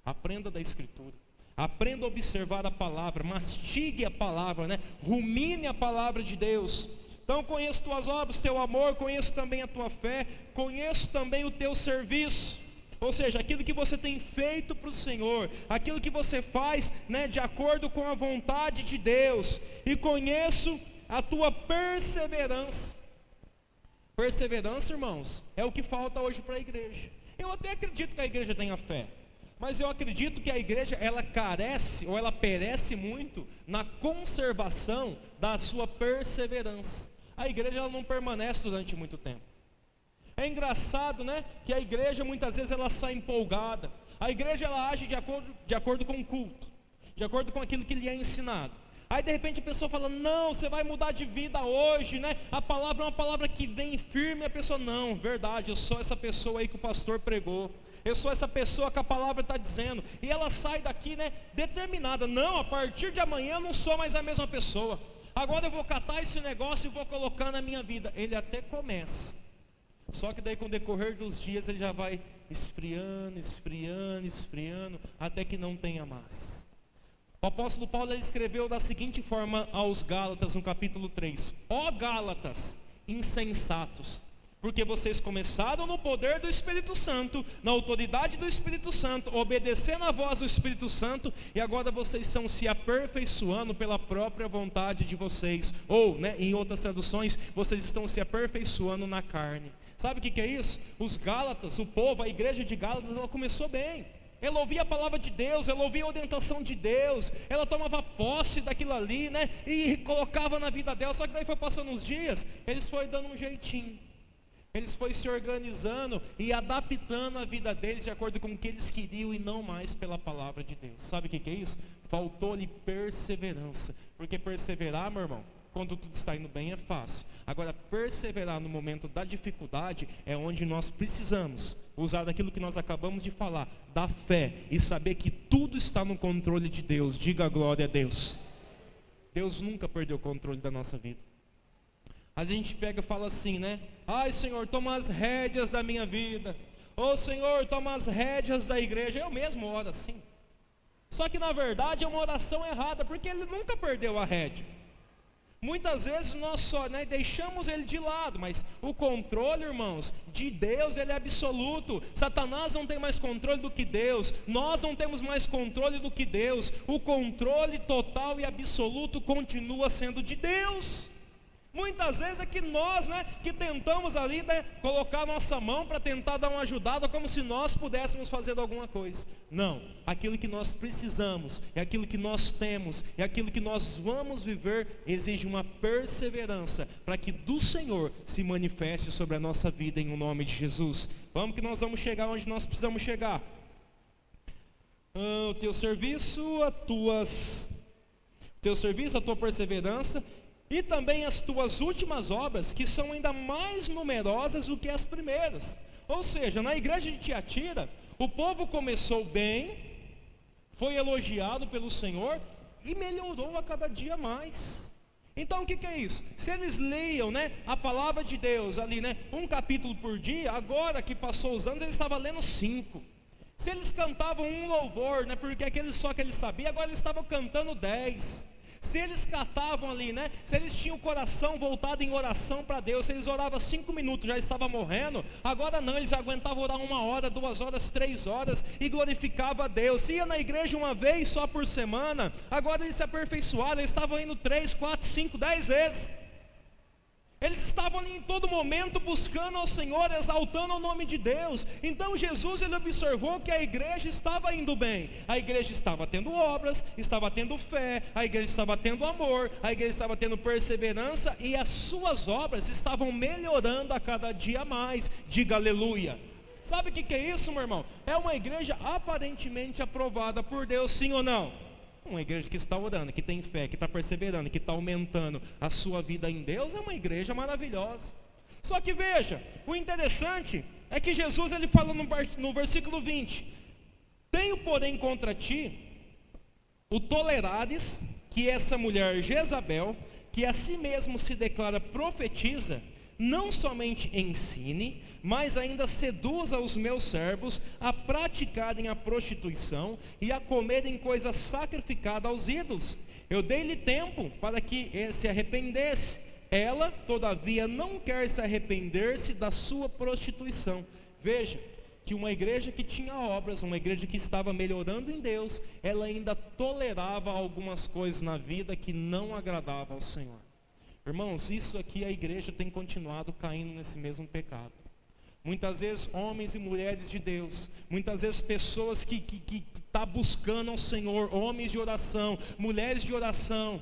aprenda da Escritura, aprenda a observar a palavra, mastigue a palavra, rumine a palavra de Deus. Então conheço tuas obras, teu amor, conheço também a tua fé, conheço também o teu serviço. Ou seja, aquilo que você tem feito para o Senhor, aquilo que você faz, de acordo com a vontade de Deus. E conheço a tua perseverança. Perseverança, irmãos, é o que falta hoje para a igreja. Eu até acredito que a igreja tenha fé, mas eu acredito que a igreja, ela carece, ou ela perece muito na conservação da sua perseverança. A igreja, ela não permanece durante muito tempo. É engraçado, que a igreja, muitas vezes, ela sai empolgada. A igreja, ela age de acordo com o culto, de acordo com aquilo que lhe é ensinado. Aí de repente a pessoa fala, não, você vai mudar de vida hoje, a palavra é uma palavra que vem firme. A pessoa, não, verdade, eu sou essa pessoa aí que o pastor pregou, eu sou essa pessoa que a palavra está dizendo. E ela sai daqui, determinada, não, a partir de amanhã eu não sou mais a mesma pessoa, agora eu vou catar esse negócio e vou colocar na minha vida. Ele até começa, só que daí com o decorrer dos dias ele já vai esfriando, até que não tenha mais. O apóstolo Paulo, ele escreveu da seguinte forma aos Gálatas, no capítulo 3: ó Gálatas, insensatos, porque vocês começaram no poder do Espírito Santo, na autoridade do Espírito Santo, obedecendo a voz do Espírito Santo, e agora vocês estão se aperfeiçoando pela própria vontade de vocês. Ou, em outras traduções, vocês estão se aperfeiçoando na carne. Sabe o que é isso? Os Gálatas, o povo, a igreja de Gálatas, ela começou bem. Ela ouvia a palavra de Deus, ela ouvia a orientação de Deus, ela tomava posse daquilo ali, e colocava na vida dela. Só que daí foi passando uns dias, eles foram dando um jeitinho, eles foram se organizando e adaptando a vida deles de acordo com o que eles queriam e não mais pela palavra de Deus. Sabe o que é isso? Faltou-lhe perseverança. Porque perseverar, meu irmão, quando tudo está indo bem é fácil. Agora, perseverar no momento da dificuldade é onde nós precisamos usar daquilo que nós acabamos de falar, da fé, e saber que tudo está no controle de Deus. Diga glória a Deus. Deus nunca perdeu o controle da nossa vida. A gente pega e fala assim, ai Senhor, toma as rédeas da minha vida. Ô Senhor, toma as rédeas da igreja. Eu mesmo oro assim. Só que na verdade é uma oração errada, porque Ele nunca perdeu a rédea. Muitas vezes nós só deixamos Ele de lado, mas o controle, irmãos, de Deus, Ele é absoluto. Satanás não tem mais controle do que Deus, nós não temos mais controle do que Deus. O controle total e absoluto continua sendo de Deus. Muitas vezes é que nós, que tentamos ali, colocar a nossa mão para tentar dar uma ajudada, como se nós pudéssemos fazer alguma coisa. Não, aquilo que nós precisamos, é aquilo que nós temos, é aquilo que nós vamos viver, exige uma perseverança, para que do Senhor se manifeste sobre a nossa vida, em o nome de Jesus. Vamos que nós vamos chegar onde nós precisamos chegar. O teu serviço, a tua perseverança, e também as tuas últimas obras, que são ainda mais numerosas do que as primeiras. Ou seja, na igreja de Tiatira, o povo começou bem, foi elogiado pelo Senhor e melhorou a cada dia mais. Então o que é isso? Se eles leiam, né, a palavra de Deus ali, né, um capítulo por dia, agora que passou os anos, eles estavam lendo 5. Se eles cantavam um louvor, né, porque só que eles sabiam, agora eles estavam cantando 10. Se eles catavam ali, né, se eles tinham o coração voltado em oração para Deus, se eles oravam 5 minutos, já estavam morrendo, agora não, eles aguentavam orar 1 hora, 2 horas, 3 horas, e glorificava a Deus. Se ia na igreja uma vez só por semana, agora eles se aperfeiçoaram, eles estavam indo 3, 4, 5, 10 vezes. Eles estavam ali em todo momento buscando ao Senhor, exaltando o nome de Deus. Então Jesus, ele observou que a igreja estava indo bem. A igreja estava tendo obras, estava tendo fé, a igreja estava tendo amor, a igreja estava tendo perseverança, e as suas obras estavam melhorando a cada dia mais. Diga aleluia. Sabe o que é isso, meu irmão? É uma igreja aparentemente aprovada por Deus, sim ou não? Uma igreja que está orando, que tem fé, que está perseverando, que está aumentando a sua vida em Deus, é uma igreja maravilhosa. Só que veja, o interessante é que Jesus, ele fala no versículo 20: tenho porém contra ti o tolerares que essa mulher Jezabel, que a si mesmo se declara profetiza, não somente ensine, mas ainda seduza os meus servos a praticarem a prostituição e a comerem coisas sacrificadas aos ídolos. Eu dei-lhe tempo para que se arrependesse. Ela, todavia, não quer se arrepender-se da sua prostituição. Veja que uma igreja que tinha obras, uma igreja que estava melhorando em Deus, ela ainda tolerava algumas coisas na vida que não agradavam ao Senhor. Irmãos, isso aqui a igreja tem continuado caindo nesse mesmo pecado. Muitas vezes homens e mulheres de Deus, muitas vezes pessoas que estão buscando ao Senhor, homens de oração, mulheres de oração.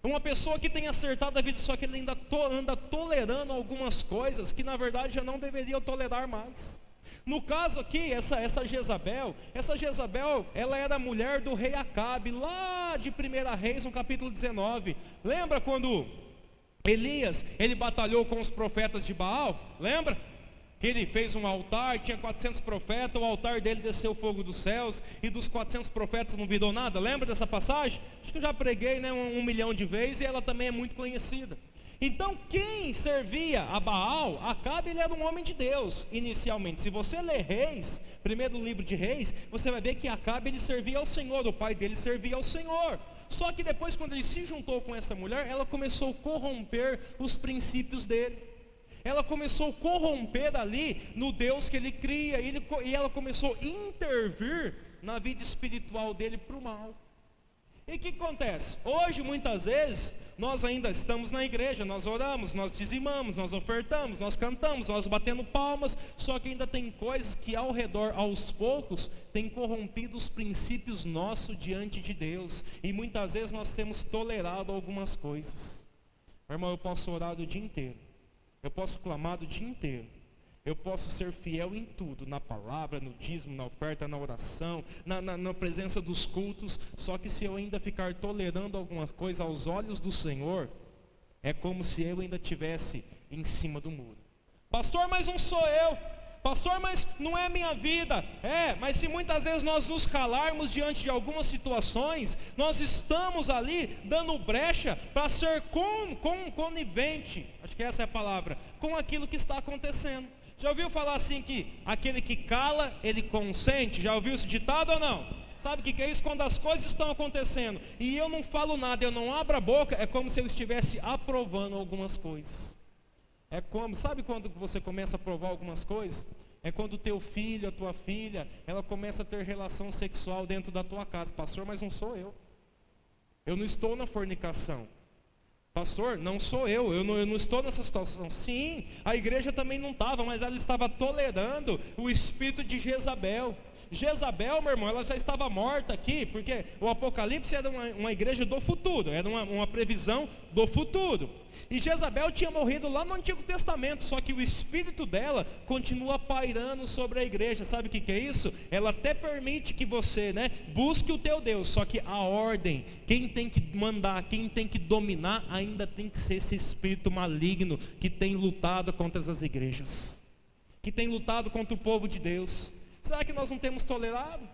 Uma pessoa que tem acertado a vida, só que ele ainda anda tolerando algumas coisas que na verdade já não deveria tolerar mais. No caso aqui, essa Jezabel, ela era a mulher do rei Acabe, lá de 1 Reis, no capítulo 19. Lembra quando Elias, ele batalhou com os profetas de Baal? Lembra? Ele fez um altar, tinha 400 profetas, o altar dele desceu fogo dos céus, e dos 400 profetas não virou nada. Lembra dessa passagem? Acho que eu já preguei, né, 1 milhão de vezes, e ela também é muito conhecida. Então quem servia a Baal, Acabe, ele era um homem de Deus, inicialmente. Se você ler Reis, primeiro livro de Reis, você vai ver que Acabe, ele servia ao Senhor, o pai dele servia ao Senhor. Só que depois, quando ele se juntou com essa mulher, ela começou a corromper os princípios dele. Ela começou a corromper ali no Deus que ele cria, e ela começou a intervir na vida espiritual dele para o mal. E o que acontece? Hoje, muitas vezes, nós ainda estamos na igreja, nós oramos, nós dizimamos, nós ofertamos, nós cantamos, nós batendo palmas, só que ainda tem coisas que ao redor, aos poucos, tem corrompido os princípios nossos diante de Deus, e muitas vezes nós temos tolerado algumas coisas. Meu irmão, eu posso orar o dia inteiro, eu posso clamar o dia inteiro, eu posso ser fiel em tudo, na palavra, no dízimo, na oferta, na oração, na presença dos cultos. Só que se eu ainda ficar tolerando alguma coisa aos olhos do Senhor, é como se eu ainda estivesse em cima do muro. Pastor, mas não sou eu. Pastor, mas não é minha vida. Mas se muitas vezes nós nos calarmos diante de algumas situações, nós estamos ali dando brecha para ser conivente, acho que essa é a palavra, com aquilo que está acontecendo. Já ouviu falar assim que aquele que cala, ele consente? Já ouviu esse ditado ou não? Sabe o que é isso? Quando as coisas estão acontecendo e eu não falo nada, eu não abro a boca, é como se eu estivesse aprovando algumas coisas. É como, sabe quando você começa a provar algumas coisas? É quando o teu filho, a tua filha, ela começa a ter relação sexual dentro da tua casa. Pastor, mas não sou eu. Eu não estou na fornicação. Pastor, não sou eu não estou nessa situação. Sim, a igreja também não estava, mas ela estava tolerando o espírito de Jezabel. Jezabel, meu irmão, ela já estava morta aqui, porque o Apocalipse era uma igreja do futuro, era uma previsão do futuro. E Jezabel tinha morrido lá no Antigo Testamento, só que o espírito dela continua pairando sobre a igreja. Sabe o que é isso? Ela até permite que você, busque o teu Deus, só que a ordem, quem tem que mandar, quem tem que dominar, ainda tem que ser esse espírito maligno que tem lutado contra as igrejas, que tem lutado contra o povo de Deus. Será que nós não temos tolerado?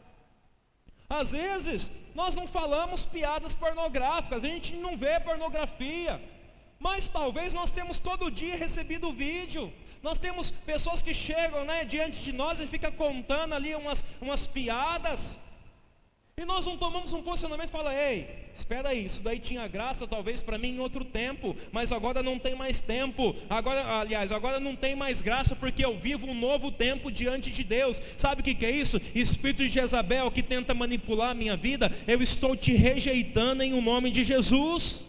Às vezes, nós não falamos piadas pornográficas, a gente não vê pornografia, mas talvez nós temos todo dia recebido vídeo. Nós temos pessoas que chegam, diante de nós e ficam contando ali umas piadas, e nós não tomamos um posicionamento e falamos: ei, espera aí, isso daí tinha graça talvez para mim em outro tempo, mas agora não tem mais tempo, agora não tem mais graça, porque eu vivo um novo tempo diante de Deus. Sabe o que é isso? Espírito de Jezabel que tenta manipular a minha vida, eu estou te rejeitando em o nome de Jesus.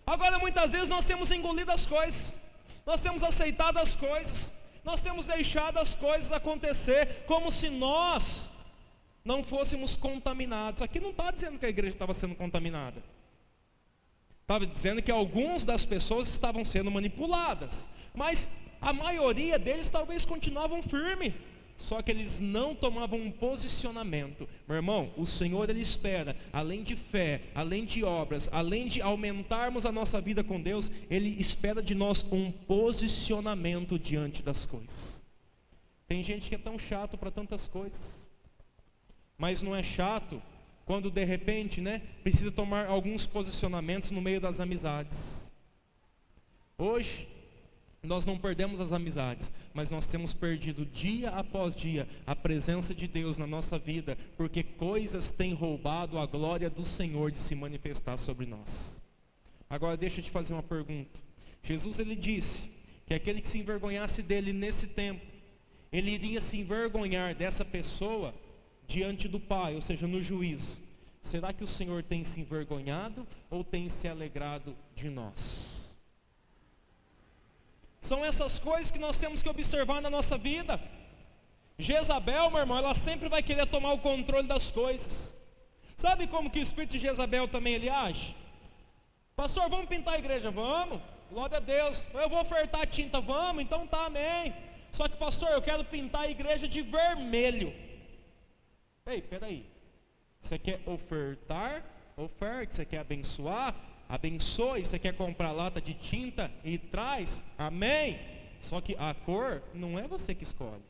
Agora muitas vezes nós temos engolido as coisas, nós temos aceitado as coisas, nós temos deixado as coisas acontecer, como se nós não fôssemos contaminados. Aqui não está dizendo que a igreja estava sendo contaminada, estava dizendo que algumas das pessoas estavam sendo manipuladas, mas a maioria deles talvez continuavam firmes, só que eles não tomavam um posicionamento. Meu irmão, o Senhor Ele espera, além de fé, além de obras, além de aumentarmos a nossa vida com Deus, Ele espera de nós um posicionamento diante das coisas. Tem gente que é tão chato para tantas coisas, mas não é chato quando de repente, precisa tomar alguns posicionamentos no meio das amizades. Hoje, nós não perdemos as amizades, mas nós temos perdido dia após dia a presença de Deus na nossa vida, porque coisas têm roubado a glória do Senhor de se manifestar sobre nós. Agora deixa eu te fazer uma pergunta. Jesus Ele disse que aquele que se envergonhasse dele nesse tempo, ele iria se envergonhar dessa pessoa diante do Pai, ou seja, no juízo. Será que o Senhor tem se envergonhado ou tem se alegrado de nós? São essas coisas que nós temos que observar na nossa vida. Jezabel, meu irmão, ela sempre vai querer tomar o controle das coisas. Sabe como que o espírito de Jezabel também ele age? Pastor, vamos pintar a igreja? Vamos, glória a Deus. Eu vou ofertar tinta? Vamos, então tá, amém. Só que pastor, eu quero pintar a igreja de vermelho. Ei, peraí, você quer ofertar? Oferte. Você quer abençoar? Abençoe. Você quer comprar lata de tinta e traz? Amém. Só que a cor não é você que escolhe.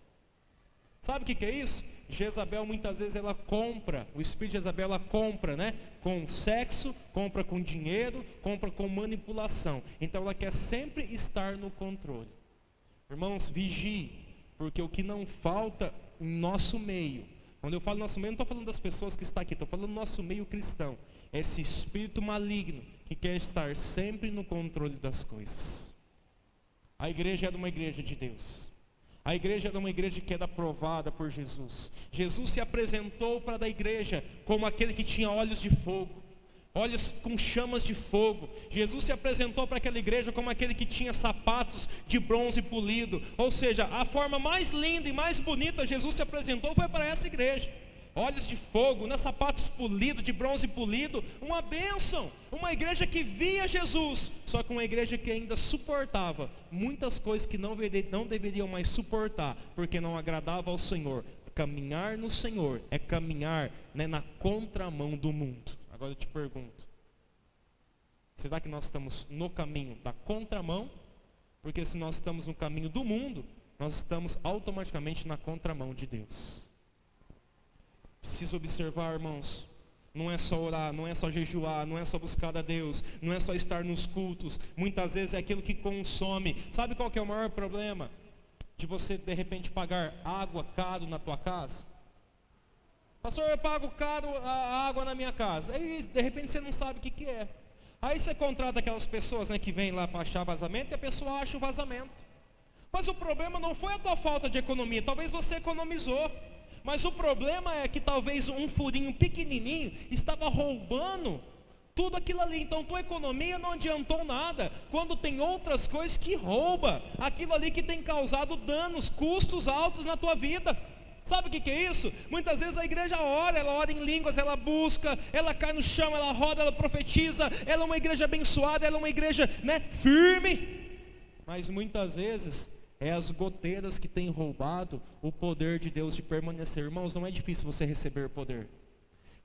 Sabe o que é isso? Jezabel muitas vezes ela compra, o espírito de Jezabel ela compra, com sexo, compra com dinheiro, compra com manipulação. Então ela quer sempre estar no controle. Irmãos, vigie, porque o que não falta em nosso meio, quando eu falo nosso meio, não estou falando das pessoas que estão aqui, estou falando do nosso meio cristão. Esse espírito maligno que quer estar sempre no controle das coisas. A igreja era uma igreja de Deus. A igreja era uma igreja que era aprovada por Jesus. Jesus se apresentou para a igreja como aquele que tinha olhos de fogo, olhos com chamas de fogo. Jesus se apresentou para aquela igreja como aquele que tinha sapatos de bronze polido. Ou seja, a forma mais linda e mais bonita Jesus se apresentou foi para essa igreja. Olhos de fogo, sapatos polidos, de bronze polido, uma bênção. Uma igreja que via Jesus, só que uma igreja que ainda suportava muitas coisas que não deveriam mais suportar, porque não agradava ao Senhor. Caminhar no Senhor é caminhar na contramão do mundo. Agora eu te pergunto, será que nós estamos no caminho da contramão? Porque se nós estamos no caminho do mundo, nós estamos automaticamente na contramão de Deus. Preciso observar, irmãos, não é só orar, não é só jejuar, não é só buscar a Deus, não é só estar nos cultos, muitas vezes é aquilo que consome. Sabe qual que é o maior problema? De você de repente pagar água caro na tua casa. Pastor, eu pago caro a água na minha casa. Aí de repente você não sabe o que é. Aí você contrata aquelas pessoas que vêm lá para achar vazamento, e a pessoa acha o vazamento. Mas o problema não foi a tua falta de economia, talvez você economizou. Mas o problema é que talvez um furinho pequenininho estava roubando tudo aquilo ali. Então tua economia não adiantou nada, quando tem outras coisas que rouba aquilo ali que tem causado danos, custos altos na tua vida. Sabe o que é isso? Muitas vezes a igreja ora, ela ora em línguas, ela busca, ela cai no chão, ela roda, ela profetiza, ela é uma igreja abençoada, ela é uma igreja firme. Mas muitas vezes é as goteiras que têm roubado o poder de Deus de permanecer. Irmãos, não é difícil você receber poder.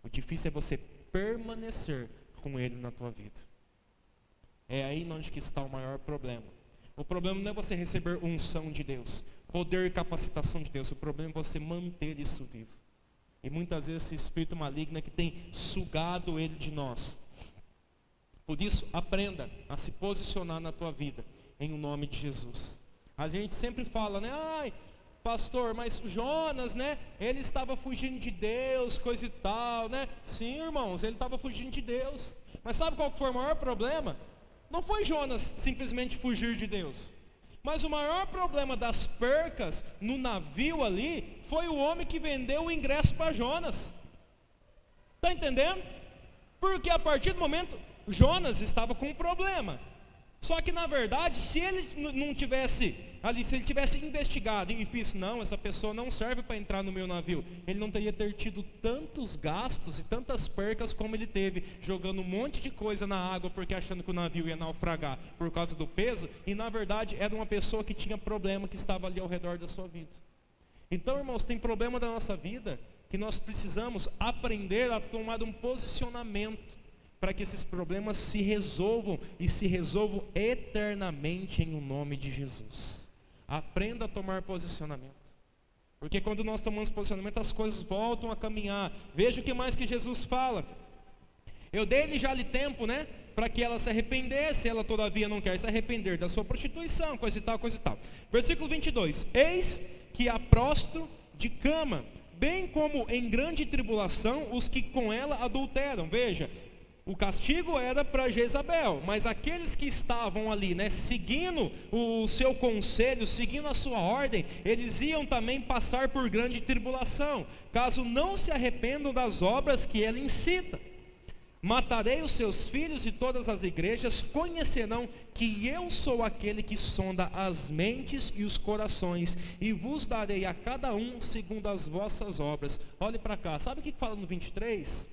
O difícil é você permanecer com Ele na tua vida. É aí onde que está o maior problema. O problema não é você receber unção de Deus, poder e capacitação de Deus. O problema é você manter isso vivo. E muitas vezes esse espírito maligno é que tem sugado ele de nós. Por isso, aprenda a se posicionar na tua vida, em o nome de Jesus. A gente sempre fala, né? Ai, pastor, mas Jonas, né? Ele estava fugindo de Deus, coisa e tal, né? Sim, irmãos, ele estava fugindo de Deus. Mas sabe qual foi o maior problema? Não foi Jonas simplesmente fugir de Deus. Mas o maior problema das percas no navio ali, foi o homem que vendeu o ingresso para Jonas. Está entendendo? Porque a partir do momento, Jonas estava com um problema. Só que na verdade, se ele não tivesse ali, se ele tivesse investigado e visto, não, essa pessoa não serve para entrar no meu navio, ele não teria tido tantos gastos e tantas percas como ele teve, jogando um monte de coisa na água, porque achando que o navio ia naufragar por causa do peso, e na verdade era uma pessoa que tinha problema, que estava ali ao redor da sua vida. Então, irmãos, tem problema da nossa vida, que nós precisamos aprender a tomar um posicionamento, para que esses problemas se resolvam, e se resolvam eternamente em o nome de Jesus. Aprenda a tomar posicionamento, porque quando nós tomamos posicionamento, as coisas voltam a caminhar. Veja o que mais que Jesus fala: eu dei-lhe já lhe tempo, né, para que ela se arrependesse, ela todavia não quer se arrepender da sua prostituição, coisa e tal, coisa e tal. Versículo 22, eis que há prostro de cama, bem como em grande tribulação os que com ela adulteram. Veja, o castigo era para Jezabel, mas aqueles que estavam ali, né, seguindo o seu conselho, seguindo a sua ordem, eles iam também passar por grande tribulação, caso não se arrependam das obras que ela incita. Matarei os seus filhos, e todas as igrejas conhecerão que eu sou aquele que sonda as mentes e os corações, e vos darei a cada um segundo as vossas obras. Olhe para cá, sabe o que fala no 23?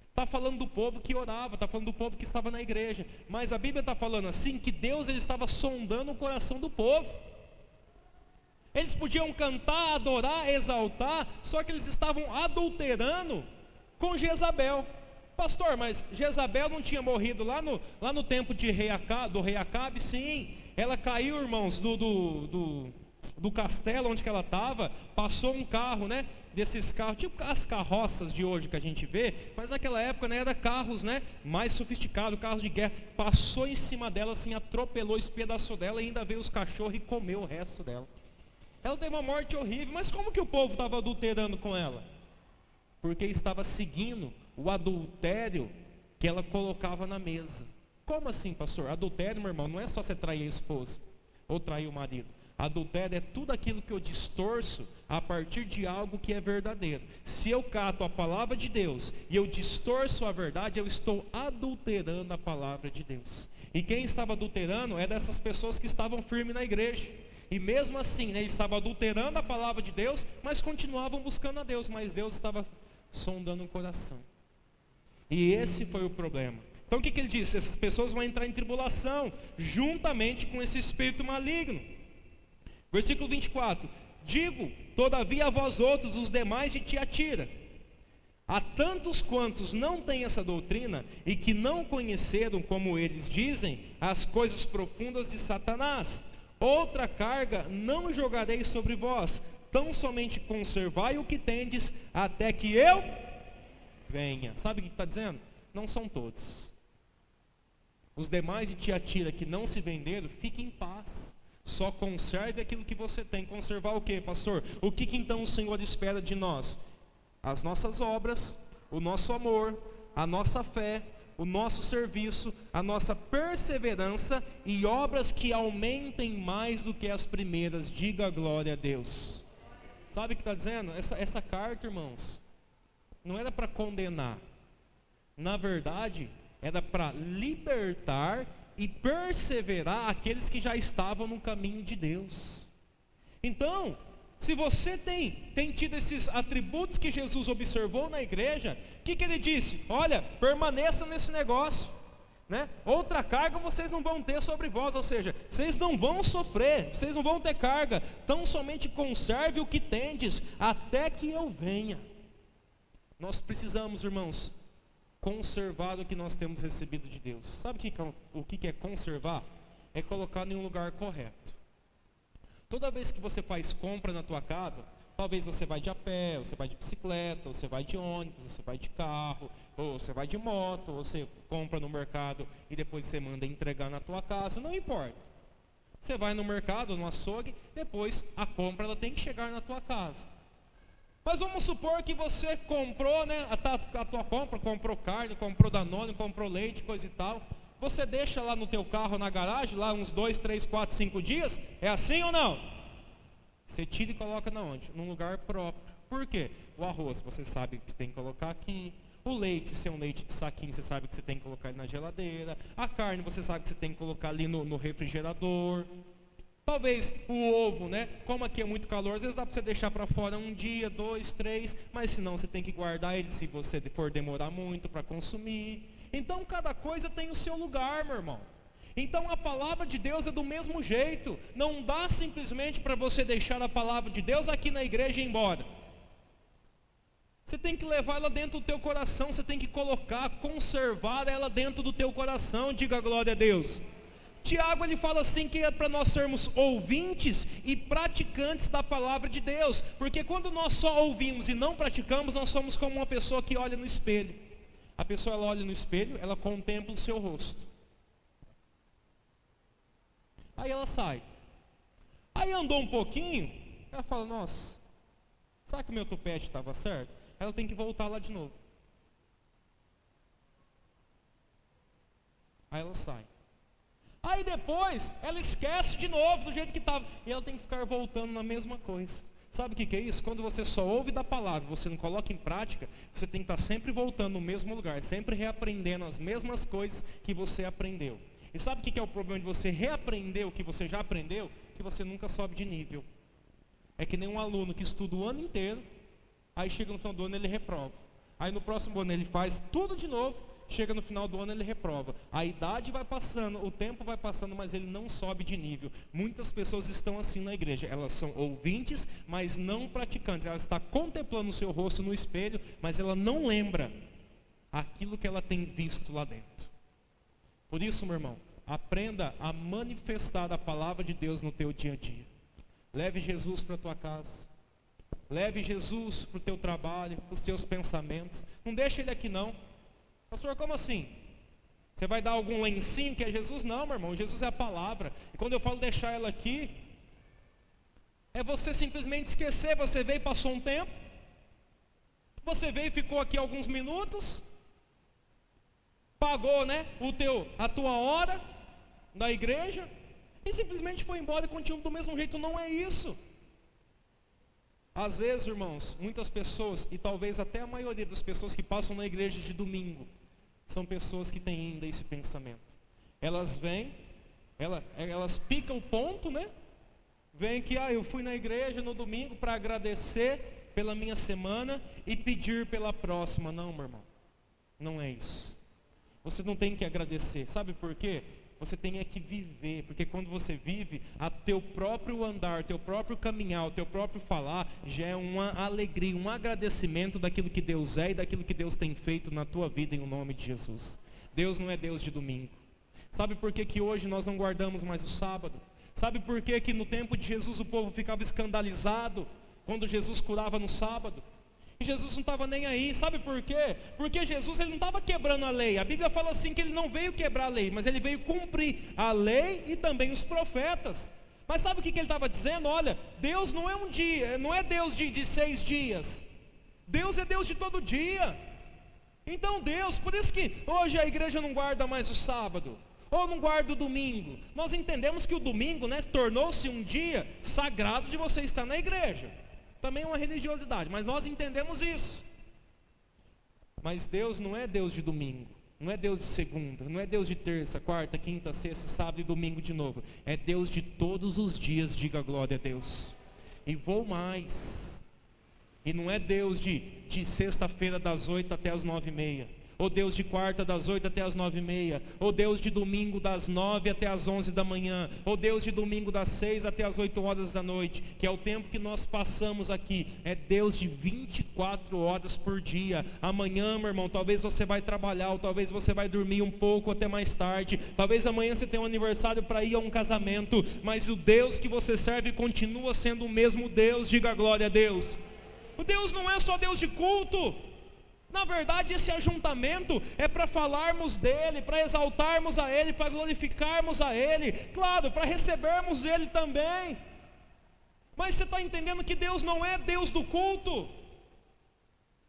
Está falando do povo que orava, está falando do povo que estava na igreja. Mas a Bíblia está falando assim, que Deus ele estava sondando o coração do povo. Eles podiam cantar, adorar, exaltar, só que eles estavam adulterando com Jezabel. Pastor, mas Jezabel não tinha morrido lá no tempo do rei Acabe? Sim, ela caiu, irmãos, do castelo onde que ela estava, passou um carro, né, desses carros, tipo as carroças de hoje que a gente vê, mas naquela época, né, era carros, né, mais sofisticados, carros de guerra, passou em cima dela, assim, atropelou, espedaçou dela, e ainda veio os cachorros e comeu o resto dela. Ela teve uma morte horrível. Mas como que o povo estava adulterando com ela? Porque estava seguindo o adultério que ela colocava na mesa. Como assim, pastor? Adultério, meu irmão, não é só você trair a esposa ou trair o marido. Adultério é tudo aquilo que eu distorço a partir de algo que é verdadeiro. Se eu cato a palavra de Deus e eu distorço a verdade, eu estou adulterando a palavra de Deus. E quem estava adulterando é dessas pessoas que estavam firmes na igreja. E mesmo assim, né, eles estavam adulterando a palavra de Deus, mas continuavam buscando a Deus. Mas Deus estava sondando o coração. E esse foi o problema. Então o que ele disse? Essas pessoas vão entrar em tribulação, juntamente com esse espírito maligno. Versículo 24: digo, todavia a vós outros, os demais de Tiatira, a tantos quantos não têm essa doutrina, e que não conheceram, como eles dizem, as coisas profundas de Satanás, outra carga não jogarei sobre vós, tão somente conservai o que tendes, até que eu venha. Sabe o que está dizendo? Não são todos. Os demais de Tiatira que não se venderam, fiquem em paz. Só conserve aquilo que você tem. Conservar o que, pastor? O que então o Senhor espera de nós? As nossas obras, o nosso amor, a nossa fé, o nosso serviço, a nossa perseverança, e obras que aumentem mais do que as primeiras. Diga glória a Deus. Sabe o que está dizendo? Essa carta, irmãos, não era para condenar. Na verdade, era para libertar e perseverar aqueles que já estavam no caminho de Deus. Então, se você tem tido esses atributos que Jesus observou na igreja, o que ele disse? Olha, permaneça nesse negócio, né? Outra carga vocês não vão ter sobre vós, ou seja, vocês não vão sofrer, vocês não vão ter carga, tão somente conserve o que tendes, até que eu venha. Nós precisamos, irmãos, conservar o que nós temos recebido de Deus. Sabe o que é conservar? É colocar em um lugar correto. Toda vez que você faz compra na tua casa, Talvez você vai de a pé, ou você vai de bicicleta, ou você vai de ônibus, ou você vai de carro, ou você vai de moto, ou você compra no mercado e depois você manda entregar na tua casa, não importa. Você vai no mercado, no açougue, depois a compra ela tem que chegar na tua casa. Mas vamos supor que você comprou, né, a tua compra, comprou carne, comprou Danone, comprou leite, coisa e tal. Você deixa lá no teu carro, na garagem, lá uns 2, 3, 4, 5 dias, é assim ou não? Você tira e coloca na onde? Num lugar próprio. Por quê? O arroz, você sabe que tem que colocar aqui. O leite, se é um leite de saquinho, você sabe que você tem que colocar ele na geladeira. A carne, você sabe que você tem que colocar ali no refrigerador. Talvez o ovo, né? Como aqui é muito calor, às vezes dá para você deixar para fora 1 dia, 2, 3, mas se não, você tem que guardar ele se você for demorar muito para consumir. Então, cada coisa tem o seu lugar, meu irmão. Então a palavra de Deus é do mesmo jeito. Não dá simplesmente para você deixar a palavra de Deus aqui na igreja e ir embora. Você tem que levar ela dentro do teu coração. Você tem que colocar, conservar ela dentro do teu coração. Diga glória a Deus. Tiago ele fala assim que é para nós sermos ouvintes e praticantes da palavra de Deus. Porque quando nós só ouvimos e não praticamos, nós somos como uma pessoa que olha no espelho. A pessoa ela olha no espelho, ela contempla o seu rosto. Aí ela sai. Aí andou um pouquinho, ela fala, nossa, será que o meu tupete estava certo? Aí ela tem que voltar lá de novo. Aí ela sai. Aí depois, ela esquece de novo do jeito que estava. E ela tem que ficar voltando na mesma coisa. Sabe o que é isso? Quando você só ouve da palavra, você não coloca em prática, você tem que estar sempre voltando no mesmo lugar, sempre reaprendendo as mesmas coisas que você aprendeu. E sabe o que é o problema de você reaprender o que você já aprendeu? Que você nunca sobe de nível. É que nem um aluno que estuda o ano inteiro, aí chega no final do ano ele reprova. Aí no próximo ano ele faz tudo de novo, chega no final do ano ele reprova. A idade vai passando, o tempo vai passando, mas ele não sobe de nível. Muitas pessoas estão assim na igreja, elas são ouvintes, mas não praticantes. Ela está contemplando o seu rosto no espelho, mas ela não lembra aquilo que ela tem visto lá dentro. Por isso, meu irmão, aprenda a manifestar a palavra de Deus no teu dia a dia. Leve Jesus para a tua casa. Leve Jesus para o teu trabalho, para os teus pensamentos. Não deixa ele aqui não. Pastor, como assim? Você vai dar algum lencinho que é Jesus? Não, meu irmão, Jesus é a palavra. E quando eu falo deixar ela aqui, é você simplesmente esquecer. Você veio e passou um tempo. Você veio e ficou aqui alguns minutos. Pagou, né, a tua hora na igreja e simplesmente foi embora e continua do mesmo jeito. Não é isso. Às vezes, irmãos, muitas pessoas, e talvez até a maioria das pessoas que passam na igreja de domingo, são pessoas que têm ainda esse pensamento. Elas vêm, elas picam o ponto, né? Vêm que, eu fui na igreja no domingo para agradecer pela minha semana e pedir pela próxima. Não, meu irmão, não é isso. Você não tem que agradecer, sabe por quê? Você tem que viver, porque quando você vive, a teu próprio andar, teu próprio caminhar, o teu próprio falar, já é uma alegria, um agradecimento daquilo que Deus é e daquilo que Deus tem feito na tua vida em nome de Jesus. Deus não é Deus de domingo. Sabe por que que hoje nós não guardamos mais o sábado? Sabe por que que no tempo de Jesus o povo ficava escandalizado quando Jesus curava no sábado? E Jesus não estava nem aí, sabe por quê? Porque Jesus ele não estava quebrando a lei. A Bíblia fala assim que ele não veio quebrar a lei, mas ele veio cumprir a lei e também os profetas. Mas sabe o que ele estava dizendo? Olha, Deus não é um dia, não é Deus de 6 dias. Deus é Deus de todo dia. Então Deus, por isso que hoje a igreja não guarda mais o sábado, ou não guarda o domingo. Nós entendemos que o domingo, né, tornou-se um dia sagrado de você estar na igreja. Também é uma religiosidade, mas nós entendemos isso. Mas Deus não é Deus de domingo, não é Deus de segunda, não é Deus de terça, quarta, quinta, sexta, sábado e domingo de novo. É Deus de todos os dias, diga glória a Deus. E vou mais. E não é Deus de sexta-feira das 8 até as 9h30. ou Deus de quarta das 8 até as 9h30, ou Deus de domingo das 9 até as 11 da manhã, ou Deus de domingo das 6 até as 8 horas da noite, que é o tempo que nós passamos aqui. É Deus de 24 horas por dia. Amanhã, meu irmão, talvez você vai trabalhar, ou talvez você vai dormir um pouco até mais tarde, talvez amanhã você tenha um aniversário para ir a um casamento, mas o Deus que você serve continua sendo o mesmo Deus. Diga glória a Deus. O Deus não é só Deus de culto. Na verdade, esse ajuntamento é para falarmos dEle, para exaltarmos a Ele, para glorificarmos a Ele, claro, para recebermos Ele também. Mas você está entendendo que Deus não é Deus do culto?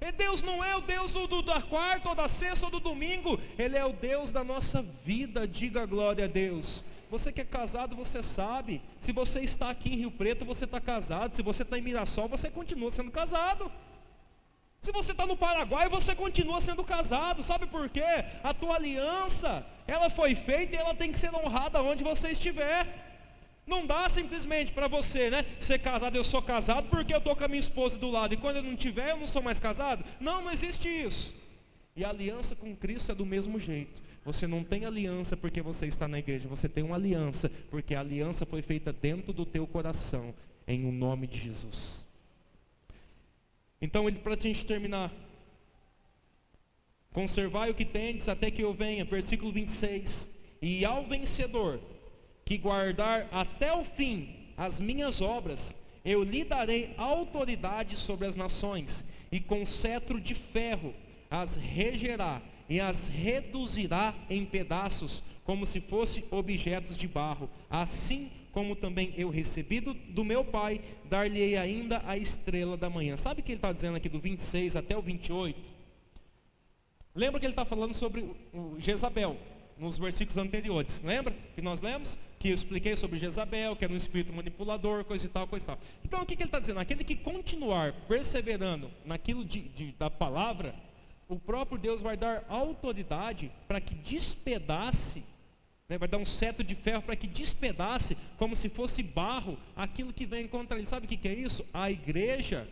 E Deus não é o Deus da quarta, ou da sexta, ou do domingo. Ele é o Deus da nossa vida. Diga glória a Deus. Você que é casado, você sabe. Se você está aqui em Rio Preto, você está casado. Se você está em Mirassol, você continua sendo casado. Se você está no Paraguai, você continua sendo casado. Sabe por quê? A tua aliança, ela foi feita e ela tem que ser honrada onde você estiver. Não dá simplesmente para você, ser casado. Eu sou casado porque eu estou com a minha esposa do lado, e quando eu não tiver, eu não sou mais casado. Não existe isso. E a aliança com Cristo é do mesmo jeito. Você não tem aliança porque você está na igreja. Você tem uma aliança porque a aliança foi feita dentro do teu coração, em o nome de Jesus. Então, para a gente terminar, conservai o que tendes até que eu venha, versículo 26, e ao vencedor, que guardar até o fim as minhas obras, eu lhe darei autoridade sobre as nações, e com cetro de ferro as regerá, e as reduzirá em pedaços, como se fossem objetos de barro. Assim como também eu recebi do meu Pai, dar-lhe-ei ainda a estrela da manhã. Sabe o que ele está dizendo aqui do 26 até o 28? Lembra que ele está falando sobre o Jezabel, nos versículos anteriores. Lembra que nós lemos? Que eu expliquei sobre Jezabel, que era um espírito manipulador, coisa e tal, coisa e tal. Então o que ele está dizendo? Aquele que continuar perseverando naquilo da palavra, o próprio Deus vai dar autoridade para que despedace, vai dar um cetro de ferro para que despedace, como se fosse barro, aquilo que vem contra ele. Sabe o que é isso? A igreja,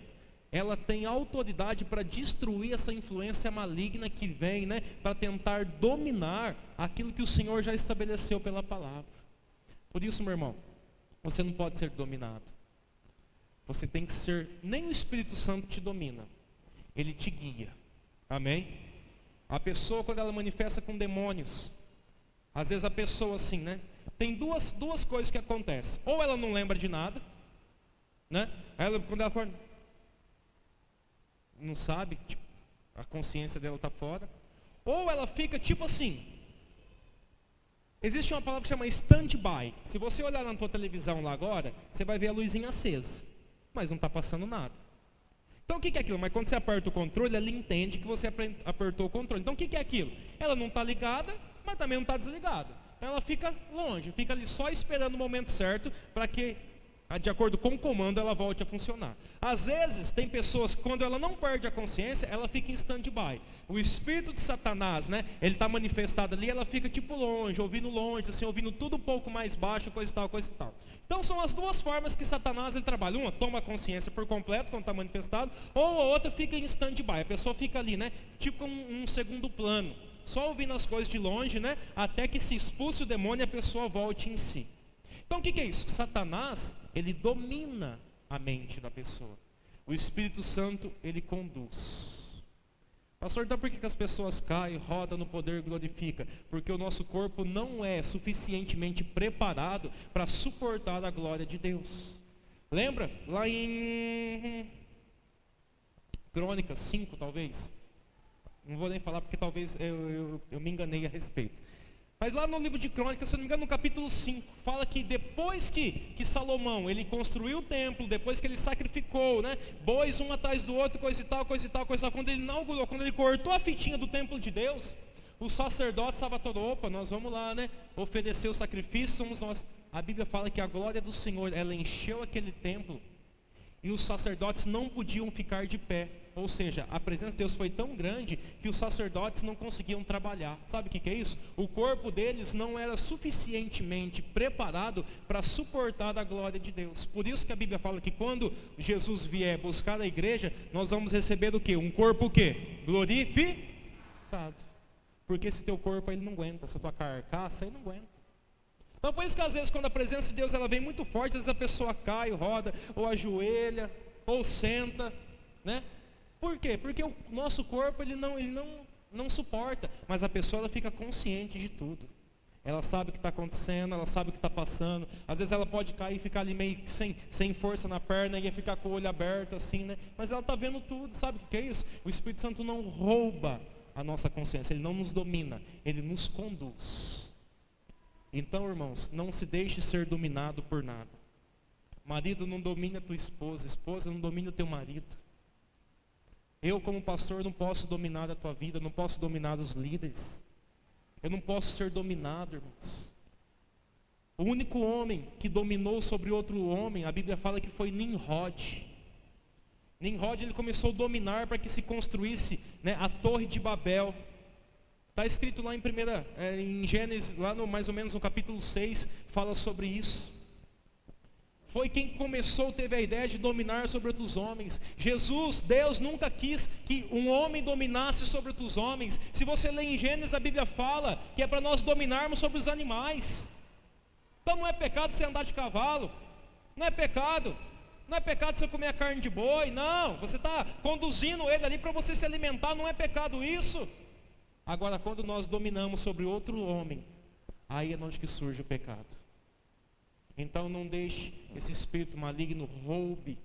ela tem autoridade para destruir essa influência maligna que vem, para tentar dominar aquilo que o Senhor já estabeleceu pela palavra. Por isso, meu irmão, você não pode ser dominado. Você tem que ser, nem o Espírito Santo te domina, ele te guia. Amém? A pessoa, quando ela manifesta com demônios, às vezes a pessoa assim, tem duas coisas que acontecem. Ou ela não lembra de nada, quando ela acorda, não sabe, a consciência dela está fora. Ou ela fica tipo assim. Existe uma palavra que chama stand-by. Se você olhar na tua televisão lá agora, você vai ver a luzinha acesa, mas não está passando nada. Então o que é aquilo? Mas quando você aperta o controle, ela entende que você apertou o controle. Então o que é aquilo? Ela não está ligada, mas também não está desligada. Então ela fica longe, fica ali só esperando o momento certo para que, de acordo com o comando, ela volte a funcionar. Às vezes, tem pessoas que quando ela não perde a consciência, ela fica em stand-by. O espírito de Satanás, ele está manifestado ali, ela fica tipo longe, assim, ouvindo tudo um pouco mais baixo, coisa e tal, coisa e tal. Então são as duas formas que Satanás ele trabalha. Uma, toma a consciência por completo quando está manifestado, ou a outra fica em stand-by. A pessoa fica ali, tipo um segundo plano, só ouvindo as coisas de longe, até que se expulse o demônio e a pessoa volte em si. Então o que é isso? Satanás, ele domina a mente da pessoa. O Espírito Santo, ele conduz. Pastor, então por que as pessoas caem, rodam no poder e glorificam? Porque o nosso corpo não é suficientemente preparado para suportar a glória de Deus. Lembra? Lá em Crônicas 5, talvez. Não vou nem falar porque talvez eu me enganei a respeito. Mas lá no livro de Crônicas, se eu não me engano, no capítulo 5, fala que depois que Salomão, ele construiu o templo, depois que ele sacrificou, bois um atrás do outro, coisa e tal, coisa e tal, coisa e tal, quando ele inaugurou, quando ele cortou a fitinha do templo de Deus, os sacerdotes estavam todos, opa, nós vamos lá, oferecer o sacrifício, somos nós. A Bíblia fala que a glória do Senhor, ela encheu aquele templo, e os sacerdotes não podiam ficar de pé. Ou seja, a presença de Deus foi tão grande que os sacerdotes não conseguiam trabalhar. Sabe o que é isso? O corpo deles não era suficientemente preparado para suportar a glória de Deus. Por isso que a Bíblia fala que quando Jesus vier buscar a igreja, nós vamos receber o quê? Um corpo o quê? Glorificado. Porque esse teu corpo ele não aguenta, essa tua carcaça ele não aguenta. Então por isso que às vezes quando a presença de Deus ela vem muito forte, às vezes a pessoa cai, roda, ou ajoelha, ou senta, né? Por quê? Porque o nosso corpo ele não suporta, mas a pessoa ela fica consciente de tudo. Ela sabe o que está acontecendo, ela sabe o que está passando. Às vezes ela pode cair e ficar ali meio sem força na perna, e ficar com o olho aberto assim, né? Mas ela está vendo tudo, sabe o que é isso? O Espírito Santo não rouba a nossa consciência, ele não nos domina, ele nos conduz. Então, irmãos, não se deixe ser dominado por nada. Marido, não domine a tua esposa, esposa, não domine o teu marido. Eu, como pastor, não posso dominar a tua vida, não posso dominar os líderes. Eu não posso ser dominado, irmãos. O único homem que dominou sobre outro homem, a Bíblia fala que foi Nimrod. Nimrod ele começou a dominar para que se construísse, né, a Torre de Babel. Está escrito lá em Gênesis, lá mais ou menos no capítulo 6, fala sobre isso. Foi quem começou, teve a ideia de dominar sobre outros homens. Jesus, Deus nunca quis que um homem dominasse sobre outros homens. Se você ler em Gênesis, a Bíblia fala que é para nós dominarmos sobre os animais. Então não é pecado você andar de cavalo, não é pecado. Não é pecado você comer a carne de boi, não. Você está conduzindo ele ali para você se alimentar, não é pecado isso. Agora, quando nós dominamos sobre outro homem, aí é onde que surge o pecado. Então não deixe esse espírito maligno roube